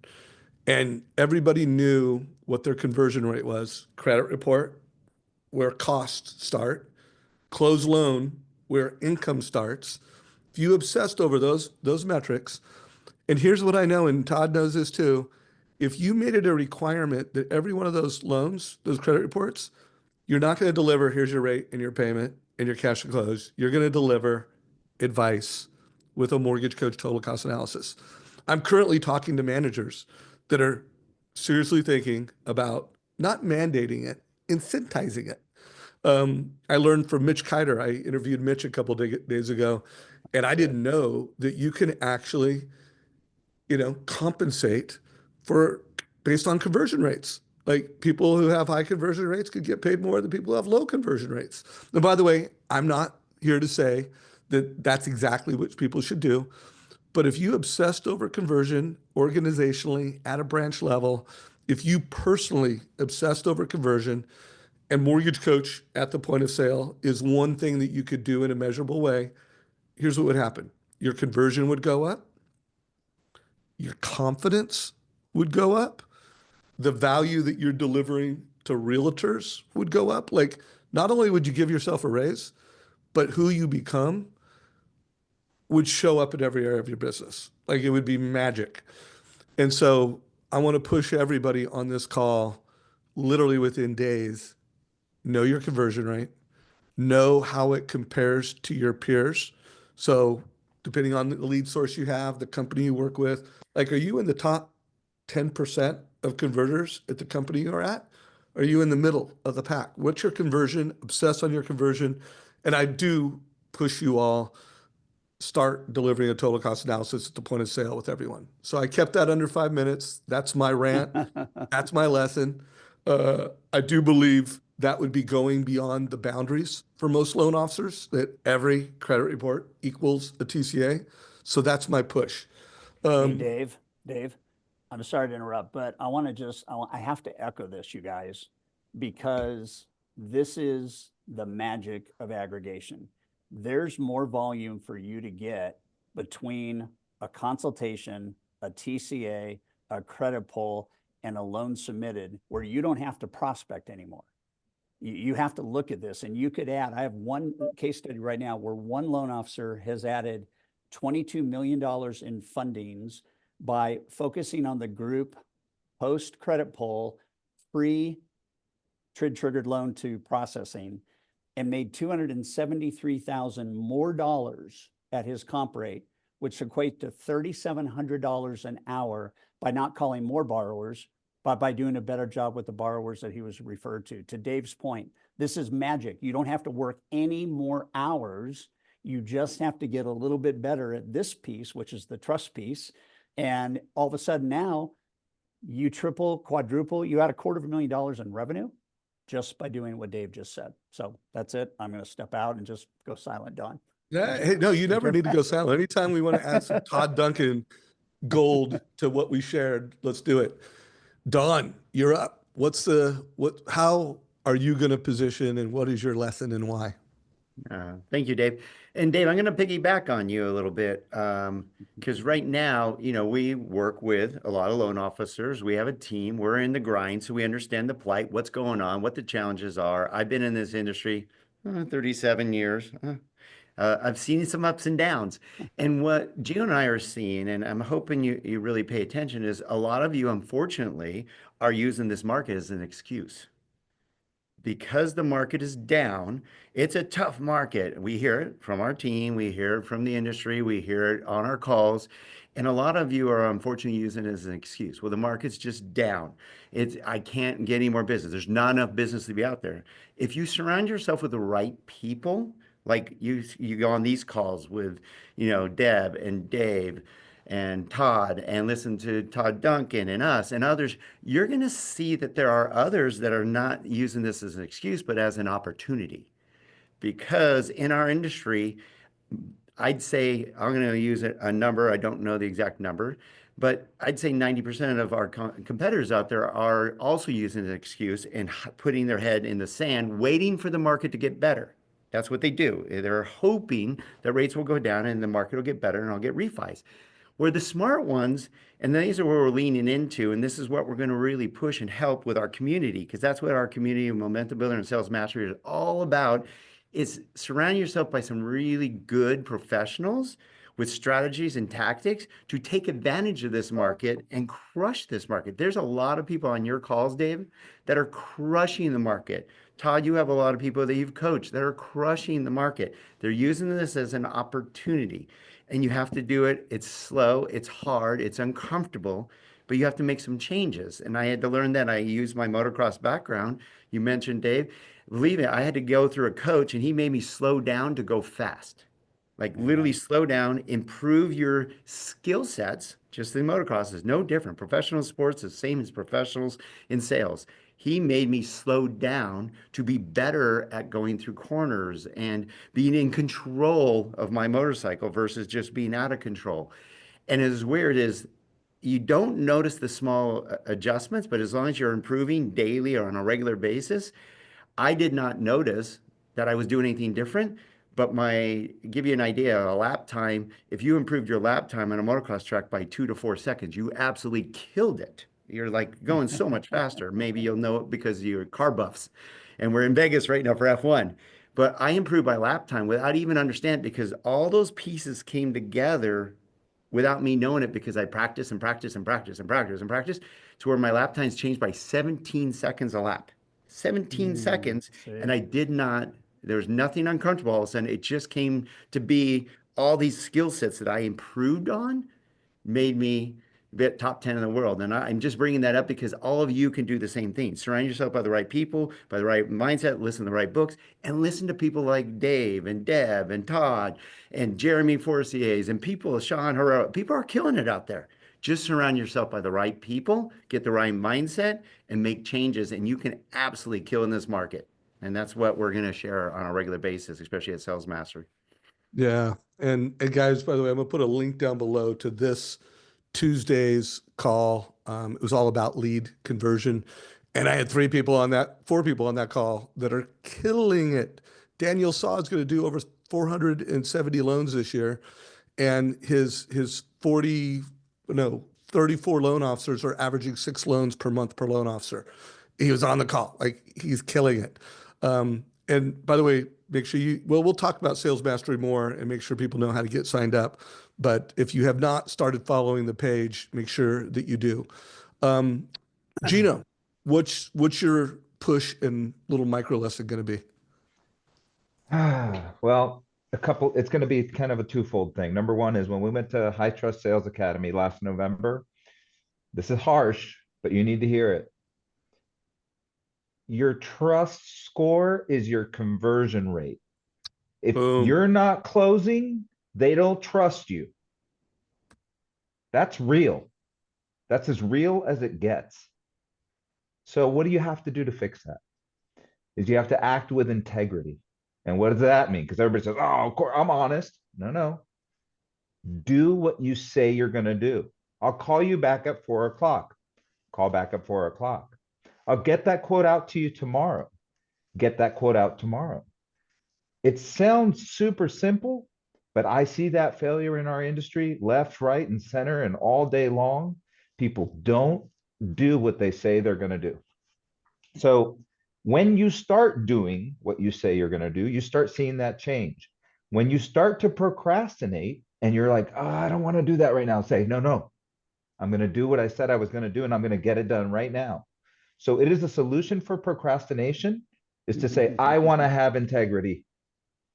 Speaker 1: and everybody knew what their conversion rate was, credit report, where costs start, closed loan, where income starts, if you obsessed over those metrics, and here's what I know, and Todd knows this too, if you made it a requirement that every one of those loans, those credit reports, you're not going to deliver, here's your rate and your payment and your cash to close. You're going to deliver advice with a mortgage coach total cost analysis. I'm currently talking to managers that are seriously thinking about not mandating it, incentivizing it. I learned from Mitch Kiter. I interviewed Mitch a couple of days ago, and I didn't know that you can actually, compensate for based on conversion rates. Like people who have high conversion rates could get paid more than people who have low conversion rates. And by the way, I'm not here to say that that's exactly what people should do. But if you obsessed over conversion organizationally at a branch level, if you personally obsessed over conversion, and Mortgage Coach at the point of sale is one thing that you could do in a measurable way, here's what would happen. Your conversion would go up. Your confidence would go up. The value that you're delivering to realtors would go up. Like, not only would you give yourself a raise, but who you become would show up in every area of your business. Like, it would be magic. And so I want to push everybody on this call literally within days. Know your conversion rate, know how it compares to your peers. So depending on the lead source you have, the company you work with, like, are you in the top 10% of converters at the company you're at? Are you in the middle of the pack? What's your conversion? Obsess on your conversion. And I do push you all, start delivering a total cost analysis at the point of sale with everyone. So I kept that under 5 minutes. That's my rant. That's my lesson. I do believe that would be going beyond the boundaries for most loan officers, that every credit report equals a TCA. So that's my push.
Speaker 5: Hey, Dave, I'm sorry to interrupt, but I have to echo this, you guys, because this is the magic of aggregation. There's more volume for you to get between a consultation, a TCA, a credit pull, and a loan submitted, where you don't have to prospect anymore. You have to look at this, and you could add, I have one case study right now where one loan officer has added $22 million in fundings by focusing on the group post credit pull, free TRID triggered loan to processing, and made $273,000 more dollars at his comp rate, which equate to $3,700 an hour by not calling more borrowers, but by doing a better job with the borrowers that he was referred to. To Dave's point, this is magic. You don't have to work any more hours. You just have to get a little bit better at this piece, which is the trust piece. And all of a sudden now you triple, quadruple, you add $250,000 in revenue just by doing what Dave just said. So that's it. I'm going to step out and just go silent, Don.
Speaker 1: Yeah, hey, no, you never need to go silent. Anytime we want to add some Todd Duncan gold to what we shared, let's do it. Don, you're up. How are you going to position and what is your lesson and why?
Speaker 3: Thank you, Dave. And Dave, I'm going to piggyback on you a little bit because right now, we work with a lot of loan officers. We have a team. We're in the grind, so we understand the plight, what's going on, what the challenges are. I've been in this industry 37 years. I've seen some ups and downs. And what Gino and I are seeing, and I'm hoping you really pay attention, is a lot of you, unfortunately, are using this market as an excuse. Because the market is down, it's a tough market. We hear it from our team, we hear it from the industry, we hear it on our calls. And a lot of you are unfortunately using it as an excuse. Well, the market's just down. I can't get any more business. There's not enough business to be out there. If you surround yourself with the right people, like you go on these calls with, Deb and Dave and Todd, and listen to Todd Duncan and us and others, you're going to see that there are others that are not using this as an excuse, but as an opportunity. Because in our industry, I'd say, I'm going to use a number, I don't know the exact number, but I'd say 90% of our competitors out there are also using an excuse and putting their head in the sand, waiting for the market to get better. That's what they do. They're hoping that rates will go down and the market will get better and I'll get refis. Where the smart ones, and these are where we're leaning into, and this is what we're going to really push and help with our community, because that's what our community of Momentum Builder and Sales Mastery is all about, is surround yourself by some really good professionals with strategies and tactics to take advantage of this market and crush this market. There's a lot of people on your calls, Dave, that are crushing the market. Todd, you have a lot of people that you've coached that are crushing the market. They're using this as an opportunity. And you have to do it. It's slow, it's hard, it's uncomfortable, but you have to make some changes. And I had to learn that. I used my motocross background. You mentioned Dave. Believe me, I had to go through a coach and he made me slow down to go fast. Like literally slow down, improve your skill sets. Just the motocross is no different. Professional sports is the same as professionals in sales. He made me slow down to be better at going through corners and being in control of my motorcycle versus just being out of control. And as weird as you don't notice the small adjustments, but as long as you're improving daily or on a regular basis, I did not notice that I was doing anything different. But give you an idea, a lap time, if you improved your lap time on a motocross track by 2 to 4 seconds, you absolutely killed it. You're like going so much faster. Maybe you'll know it because you're car buffs. And we're in Vegas right now for F1. But I improved my lap time without even understanding, because all those pieces came together without me knowing it, because I practice and practice and practice and practice and practice to where my lap times changed by 17 seconds a lap. 17 seconds. And I did not, there was nothing uncomfortable. All of a sudden, it just came to be all these skill sets that I improved on made me top 10 in the world. And I'm just bringing that up because all of you can do the same thing. Surround yourself by the right people, by the right mindset, listen to the right books, and listen to people like Dave and Deb and Todd and Jeremy Forciers and people, Sean Herrera. People are killing it out there. Just surround yourself by the right people, get the right mindset, and make changes, and you can absolutely kill in this market. And that's what we're going to share on a regular basis, especially at Sales Mastery.
Speaker 1: Yeah. And guys, by the way, I'm going to put a link down below to this Tuesday's call. It was all about lead conversion. And I had 4 people on that call that are killing it. Daniel Saw is going to do over 470 loans this year. And his 34 loan officers are averaging 6 loans per month per loan officer. He was on the call. Like, he's killing it. And by the way, make sure we'll talk about Sales Mastery more and make sure people know how to get signed up. But if you have not started following the page, make sure that you do. Gino, what's your push and little micro lesson going to be?
Speaker 4: Well, it's going to be kind of a twofold thing. Number one is when we went to High Trust Sales Academy last November, this is harsh, but you need to hear it. Your trust score is your conversion rate. If
Speaker 1: Boom.
Speaker 4: you're not closing, they don't trust you. That's real. That's as real as it gets. So what do you have to do to fix that? Is you have to act with integrity. And what does that mean? Because everybody says, oh, of course, I'm honest. No. Do what you say you're going to do. I'll call you back at 4 o'clock. Call back at 4 o'clock. I'll get that quote out to you tomorrow. Get that quote out tomorrow. It sounds super simple, but I see that failure in our industry, left, right, and center, and all day long. People don't do what they say they're going to do. So when you start doing what you say you're going to do, you start seeing that change. When you start to procrastinate and you're like, oh, I don't want to do that right now, say, no, I'm going to do what I said I was going to do, and I'm going to get it done right now. So it is a solution for procrastination is to say, I want to have integrity.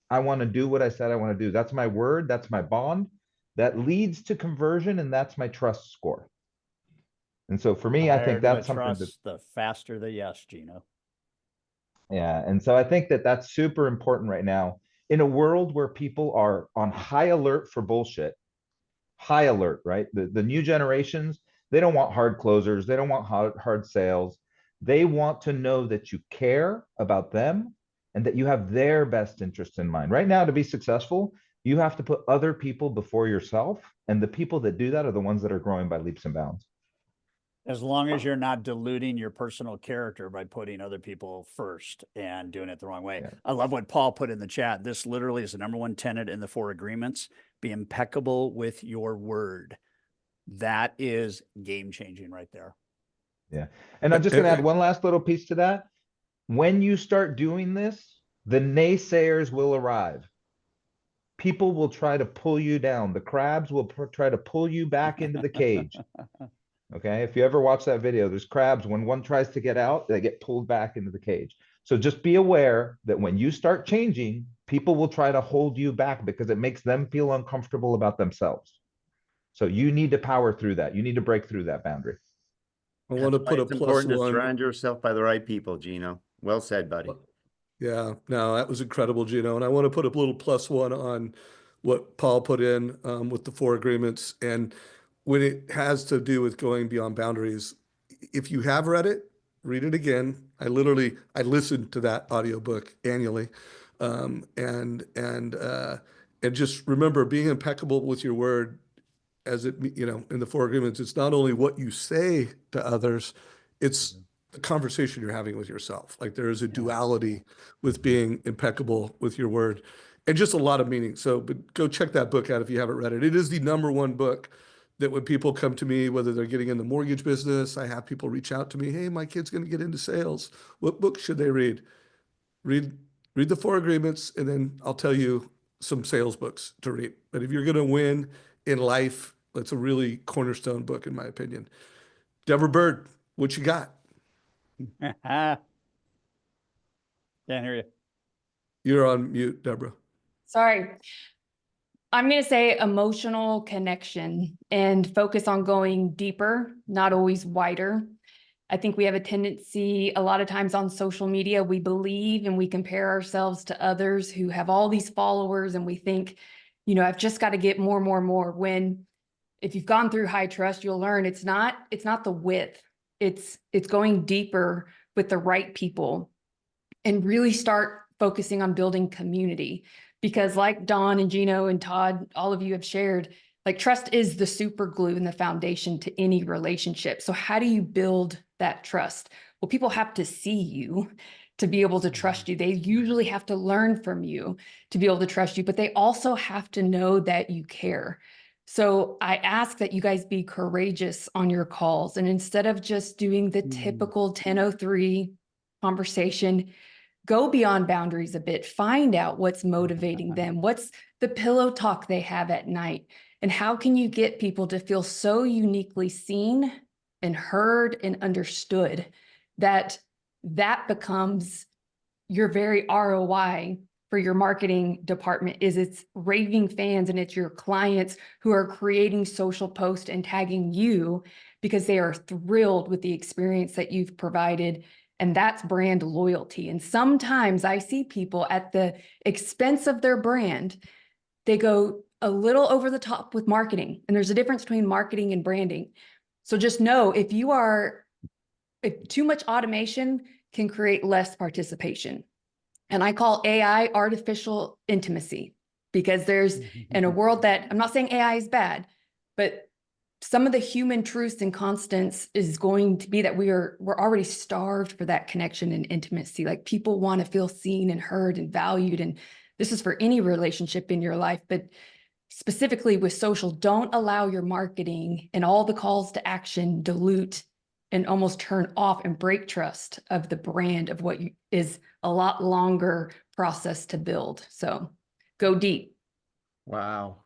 Speaker 4: I want to do what I said I want to do. That's my word. That's my bond. That leads to conversion, and that's my trust score. And so for me, I think that's something that,
Speaker 5: the faster the yes, Gino.
Speaker 4: yeah. And so I think that that's super important right now in a world where people are on high alert for bullshit. High alert, right? The new generations, they don't want hard closers. They don't want hard sales. They want to know that you care about them and that you have their best interest in mind. Right now, to be successful, you have to put other people before yourself. And the people that do that are the ones that are growing by leaps and bounds.
Speaker 5: As long as you're not diluting your personal character by putting other people first and doing it the wrong way.
Speaker 4: Yeah.
Speaker 5: I love what Paul put in the chat. This literally is the #1 tenet in the 4 agreements. Be impeccable with your word. That is game changing right there.
Speaker 4: Yeah. And I'm just going to add one last little piece to that. When you start doing this, the naysayers will arrive. People will try to pull you down. The crabs will try to pull you back into the cage. Okay. If you ever watch that video, there's crabs. When one tries to get out, they get pulled back into the cage. So just be aware that when you start changing, people will try to hold you back because it makes them feel uncomfortable about themselves. So you need to power through that. You need to break through that boundary.
Speaker 1: I want to
Speaker 3: That's why
Speaker 1: put a
Speaker 3: it's
Speaker 1: plus
Speaker 3: important to
Speaker 1: one.
Speaker 3: surround yourself by the right people, Gino. Well said, buddy.
Speaker 1: Yeah, no, that was incredible, Gino. And I want to put a little +1 on what Paul put in with the 4 agreements. And when it has to do with going beyond boundaries, if you have read it, read it again. I listened to that audiobook annually. And just remember being impeccable with your word as it, in the 4 agreements, it's not only what you say to others, it's the conversation you're having with yourself. Like there is a duality with being impeccable with your word and just a lot of meaning. So, but go check that book out if you haven't read it. It is the #1 book that when people come to me, whether they're getting in the mortgage business, I have people reach out to me. Hey, my kid's going to get into sales. What book should they read? Read the 4 agreements, and then I'll tell you some sales books to read. But if you're going to win in life, that's a really cornerstone book, in my opinion. Deborah Bird, what you got?
Speaker 5: Can't hear you.
Speaker 1: You're on mute, Deborah.
Speaker 2: Sorry. I'm going to say emotional connection and focus on going deeper, not always wider. I think we have a tendency a lot of times on social media, we believe and we compare ourselves to others who have all these followers and we think, I've just got to get more. When if you've gone through high trust, you'll learn it's not the width. It's going deeper with the right people and really start focusing on building community. Because like Don and Gino and Todd, all of you have shared, like trust is the super glue and the foundation to any relationship. So how do you build that trust? Well, people have to see you to be able to trust you. They usually have to learn from you to be able to trust you, but they also have to know that you care. So I ask that you guys be courageous on your calls. And instead of just doing the typical 1003 conversation, go beyond boundaries a bit, find out what's motivating them, what's the pillow talk they have at night, and how can you get people to feel so uniquely seen and heard and understood that becomes your very ROI for your marketing department. Is it's raving fans and it's your clients who are creating social posts and tagging you because they are thrilled with the experience that you've provided And that's brand loyalty. And sometimes I see people at the expense of their brand, they go a little over the top with marketing. And there's a difference between marketing and branding. So just know if too much automation can create less participation. And I call AI artificial intimacy, because there's, in a world that, I'm not saying AI is bad, but some of the human truths and constants is going to be that we're already starved for that connection and intimacy. Like, people want to feel seen and heard and valued. And this is for any relationship in your life, but specifically with social, don't allow your marketing and all the calls to action dilute and almost turn off and break trust of the brand of what is a lot longer process to build. So go deep.
Speaker 3: Wow.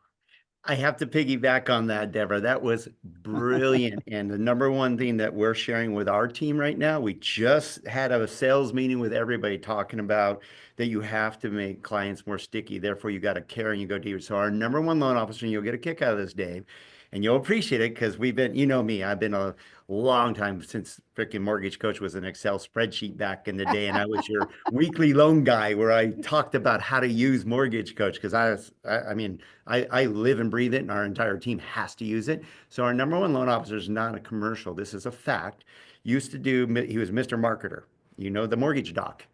Speaker 3: I have to piggyback on that, Deborah. That was brilliant. And the number one thing that we're sharing with our team right now, we just had a sales meeting with everybody talking about that you have to make clients more sticky. Therefore, you got to care and you go deeper. So our number one loan officer, and you'll get a kick out of this, Dave, and you'll appreciate it because we've been, you know me, I've been a long time since freaking Mortgage Coach was an Excel spreadsheet back in the day. And I was your weekly loan guy where I talked about how to use Mortgage Coach because I mean, I live and breathe it, and our entire team has to use it. So our number one loan officer is not a commercial. This is a fact. Used to do, he was Mr. Marketer, you know, the mortgage doc.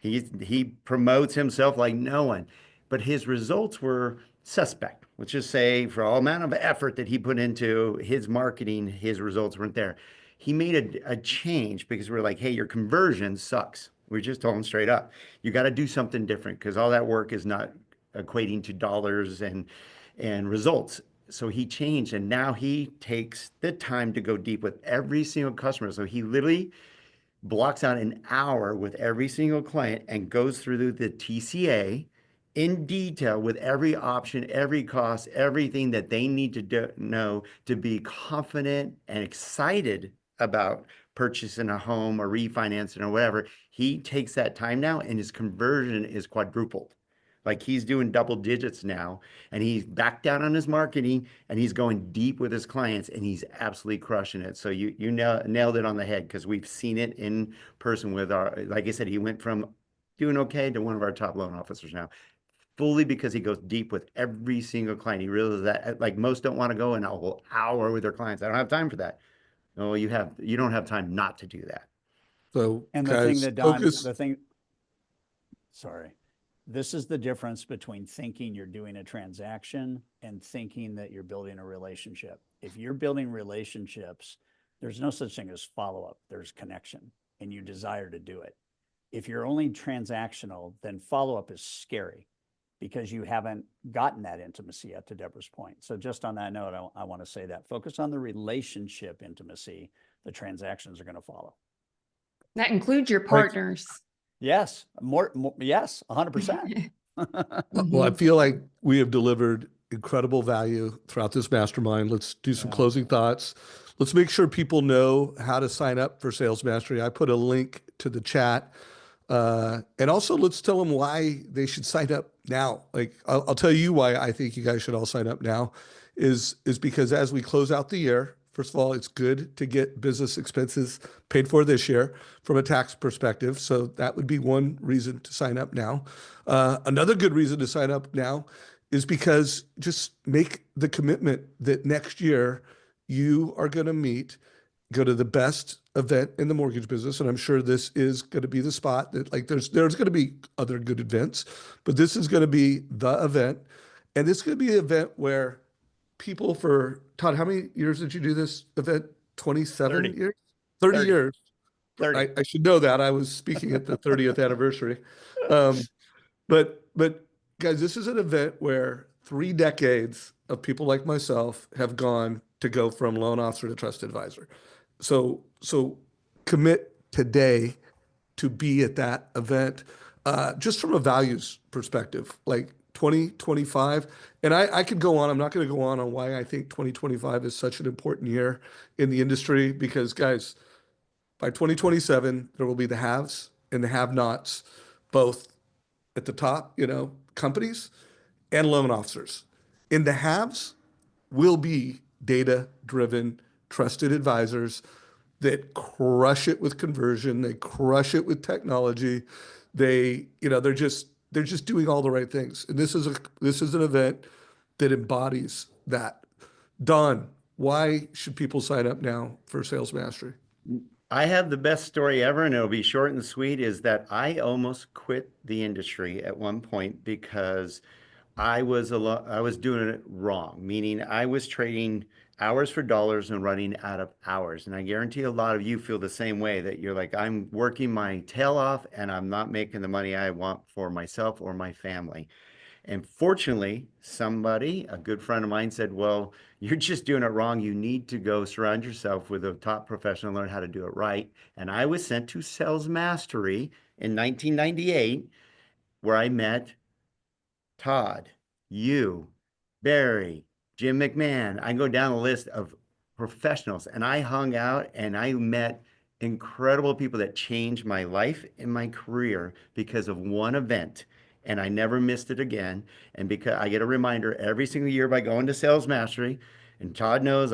Speaker 3: He promotes himself like no one, but his results were suspect. Let's just say for all amount of effort that he put into his marketing, his results weren't there. He made a change because we're like, hey, your conversion sucks. We just told him straight up, you got to do something different because all that work is not equating to dollars and results. So he changed, and now he takes the time to go deep with every single customer. So he literally blocks out an hour with every single client and goes through the TCA in detail with every option, every cost, everything that they need to know to be confident and excited about purchasing a home or refinancing or whatever. He takes that time now, and his conversion is quadrupled. Like, he's doing double digits now, and he's back down on his marketing, and he's going deep with his clients, and he's absolutely crushing it. So you nailed it on the head, because we've seen it in person with our, like I said, he went from doing okay to one of our top loan officers now, fully because he goes deep with every single client. He realizes that, like, most don't want to go in a whole hour with their clients. I don't have time for that. No, you don't have time not to do that.
Speaker 1: So
Speaker 5: And the
Speaker 1: guys,
Speaker 5: thing that Don,
Speaker 1: focus.
Speaker 5: sorry, this is the difference between thinking you're doing a transaction and thinking that you're building a relationship. If you're building relationships, there's no such thing as follow-up. There's connection, and you desire to do it. If you're only transactional, then follow-up is scary because you haven't gotten that intimacy yet, to Deborah's point. So just on that note, I want to say that. Focus on the relationship intimacy. The transactions are going to follow.
Speaker 2: That includes your partners.
Speaker 5: Yes, yes, 100%.
Speaker 1: Well, I feel like we have delivered incredible value throughout this mastermind. Let's do some closing thoughts. Let's make sure people know how to sign up for Sales Mastery. I put a link to the chat. And also, let's tell them why they should sign up now. Like, I'll tell you why I think you guys should all sign up now is because as we close out the year, first of all, it's good to get business expenses paid for this year from a tax perspective. So that would be one reason to sign up now. Another good reason to sign up now is because just make the commitment that next year you are going to go to the best event in the mortgage business. And I'm sure this is going to be the spot that, like, there's going to be other good events, but this is going to be the event. And this is going to be an event where people for, Todd, how many years did you do this event? 27
Speaker 5: 30.
Speaker 1: years? 30 years.
Speaker 5: 30.
Speaker 1: I should know that. I was speaking at the 30th anniversary. But guys, this is an event where 3 decades of people like myself have gone to go from loan officer to trusted advisor. So commit today to be at that event, just from a values perspective, like 2025. And I could go on. I'm not going to go on why I think 2025 is such an important year in the industry, because guys, by 2027, there will be the haves and the have-nots, both at the top, companies and loan officers. In the haves will be data-driven, trusted advisors that crush it with conversion. They crush it with technology. They, they're just doing all the right things. And this is an event that embodies that. Don, why should people sign up now for Sales Mastery?
Speaker 3: I have the best story ever, and it'll be short and sweet, is that I almost quit the industry at one point because I was doing it wrong, meaning I was trading hours for dollars and running out of hours. And I guarantee a lot of you feel the same way, that you're like, I'm working my tail off and I'm not making the money I want for myself or my family. And fortunately, somebody, a good friend of mine, said, well, you're just doing it wrong. You need to go surround yourself with a top professional, learn how to do it right. And I was sent to Sales Mastery in 1998, where I met Todd, you, Barry, Jim McMahon. I go down the list of professionals, and I hung out and I met incredible people that changed my life and my career because of one event. And I never missed it again. And because I get a reminder every single year by going to Sales Mastery, and Todd knows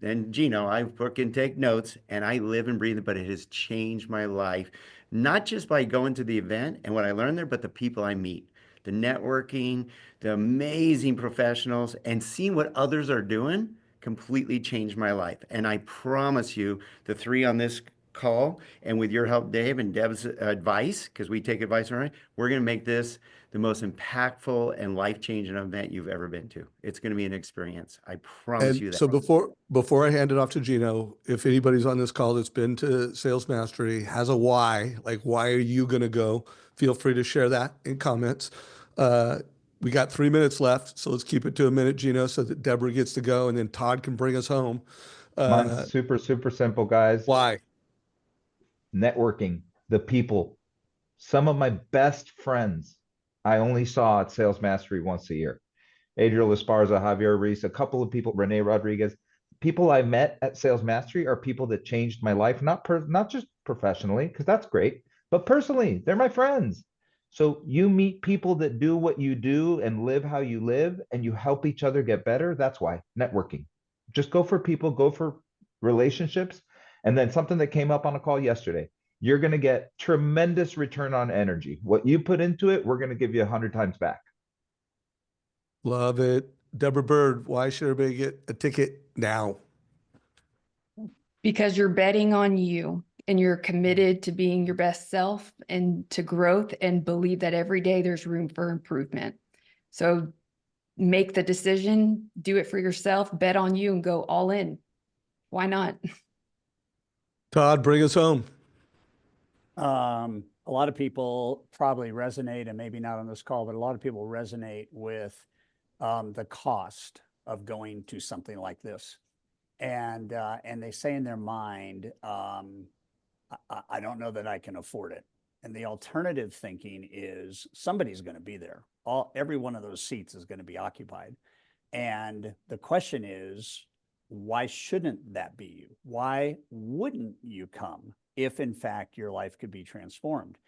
Speaker 3: and Gino, I fucking take notes and I live and breathe it, but it has changed my life, not just by going to the event and what I learned there, but the people I meet, the networking, the amazing professionals, and seeing what others are doing completely changed my life. And I promise you, the three on this call, and with your help, Dave, and Deb's advice, because we take advice from her, we're going to make this the most impactful and life-changing event you've ever been to. It's going to be an experience. I promise you
Speaker 1: And
Speaker 3: that.
Speaker 1: so before I hand it off to Gino, if anybody's on this call that's been to Sales Mastery, has a why, like why are you going to go? Feel free to share that in comments. We got 3 minutes left, so let's keep it to a minute, Gino, so that Deborah gets to go, and then Todd can bring us home.
Speaker 4: Mine's super, super simple, guys.
Speaker 1: Why?
Speaker 4: Networking, the people. Some of my best friends I only saw at Sales Mastery once a year. Adriel Esparza, Javier Reese, a couple of people, Rene Rodriguez. People I met at Sales Mastery are people that changed my life, not just professionally, because that's great, but personally, they're my friends. So you meet people that do what you do and live how you live, and you help each other get better. That's why networking. Just go for people, go for relationships. And then something that came up on a call yesterday, you're going to get tremendous return on energy. What you put into it, we're going to give you 100 times back.
Speaker 1: Love it. Deborah Bird, why should everybody get a ticket now?
Speaker 2: Because you're betting on you and you're committed to being your best self and to growth, and believe that every day there's room for improvement. So make the decision, do it for yourself, bet on you, and go all in. Why not?
Speaker 1: Todd, bring us home.
Speaker 5: A lot of people probably resonate, and maybe not on this call, but a lot of people resonate with the cost of going to something like this. And they say in their mind, I don't know that I can afford it. And the alternative thinking is somebody's going to be there. Every one of those seats is going to be occupied. And the question is, why shouldn't that be you? Why wouldn't you come if in fact your life could be transformed?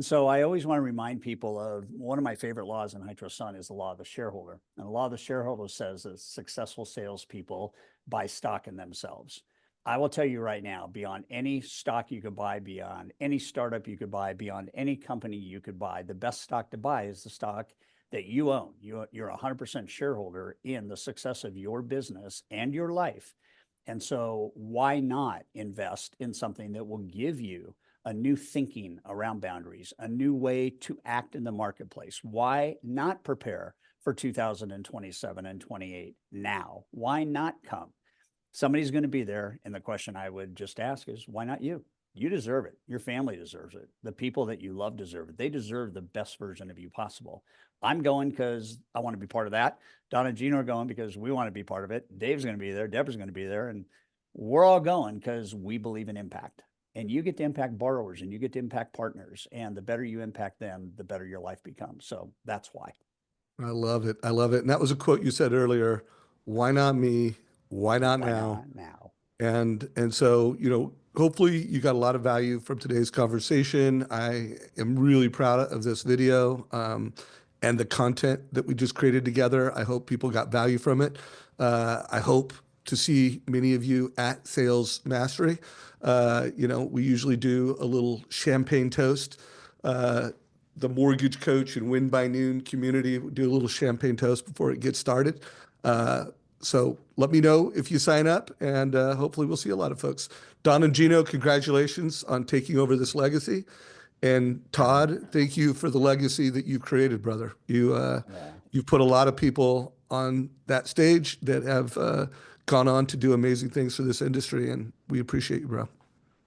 Speaker 5: So I always want to remind people of one of my favorite laws in High Trust Sun is the law of the shareholder. And the law of the shareholder says that successful salespeople buy stock in themselves. I will tell you right now, beyond any stock you could buy, beyond any startup you could buy, beyond any company you could buy, the best stock to buy is the stock that you own. You're 100% shareholder in the success of your business and your life. And so why not invest in something that will give you a new thinking around boundaries, a new way to act in the marketplace? Why not prepare for 2027 and 28 now? Why not come? Somebody's going to be there. And the question I would just ask is, why not you? You deserve it. Your family deserves it. The people that you love deserve it. They deserve the best version of you possible. I'm going because I want to be part of that. Don and Gino are going because we want to be part of it. Dave's going to be there. Deborah's going to be there. And we're all going because we believe in impact. And you get to impact borrowers and you get to impact partners. And the better you impact them, the better your life becomes. So that's why.
Speaker 1: I love it. I love it. And that was a quote you said earlier. Why not me? Why not now?
Speaker 5: Not now?
Speaker 1: And so, hopefully you got a lot of value from today's conversation. I am really proud of this video and the content that we just created together. I hope people got value from it. I hope to see many of you at Sales Mastery. We usually do a little champagne toast. The Mortgage Coach and Win by Noon community do a little champagne toast before it gets started. So let me know if you sign up, and hopefully we'll see a lot of folks. Don and Gino, congratulations on taking over this legacy. And Todd, thank you for the legacy that you've created, brother. You've put a lot of people on that stage that have gone on to do amazing things for this industry, and we appreciate you, bro.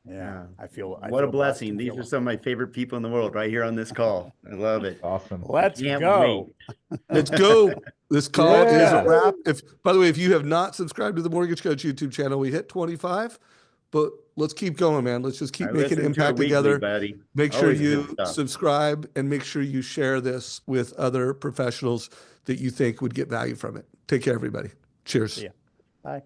Speaker 5: Yeah, I
Speaker 3: what
Speaker 5: feel
Speaker 3: a
Speaker 5: blessed
Speaker 3: blessing.
Speaker 5: and
Speaker 3: These
Speaker 5: feel
Speaker 3: are some of my favorite people in the world right here on this call. I love it.
Speaker 4: Awesome.
Speaker 5: Let's
Speaker 3: Can't
Speaker 5: go.
Speaker 3: wait.
Speaker 1: Let's go. This call is
Speaker 4: Yeah.
Speaker 1: a wrap. By the way, if you have not subscribed to the Mortgage Coach YouTube channel, we hit 25, but let's keep going, man. Let's just keep
Speaker 3: I
Speaker 1: making
Speaker 3: listen to it
Speaker 1: impact
Speaker 3: weekly,
Speaker 1: together.
Speaker 3: buddy.
Speaker 1: Make sure
Speaker 3: Always good
Speaker 1: you
Speaker 3: stuff.
Speaker 1: subscribe and make sure you share this with other professionals that you think would get value from it. Take care, everybody. Cheers.
Speaker 5: See ya. Bye.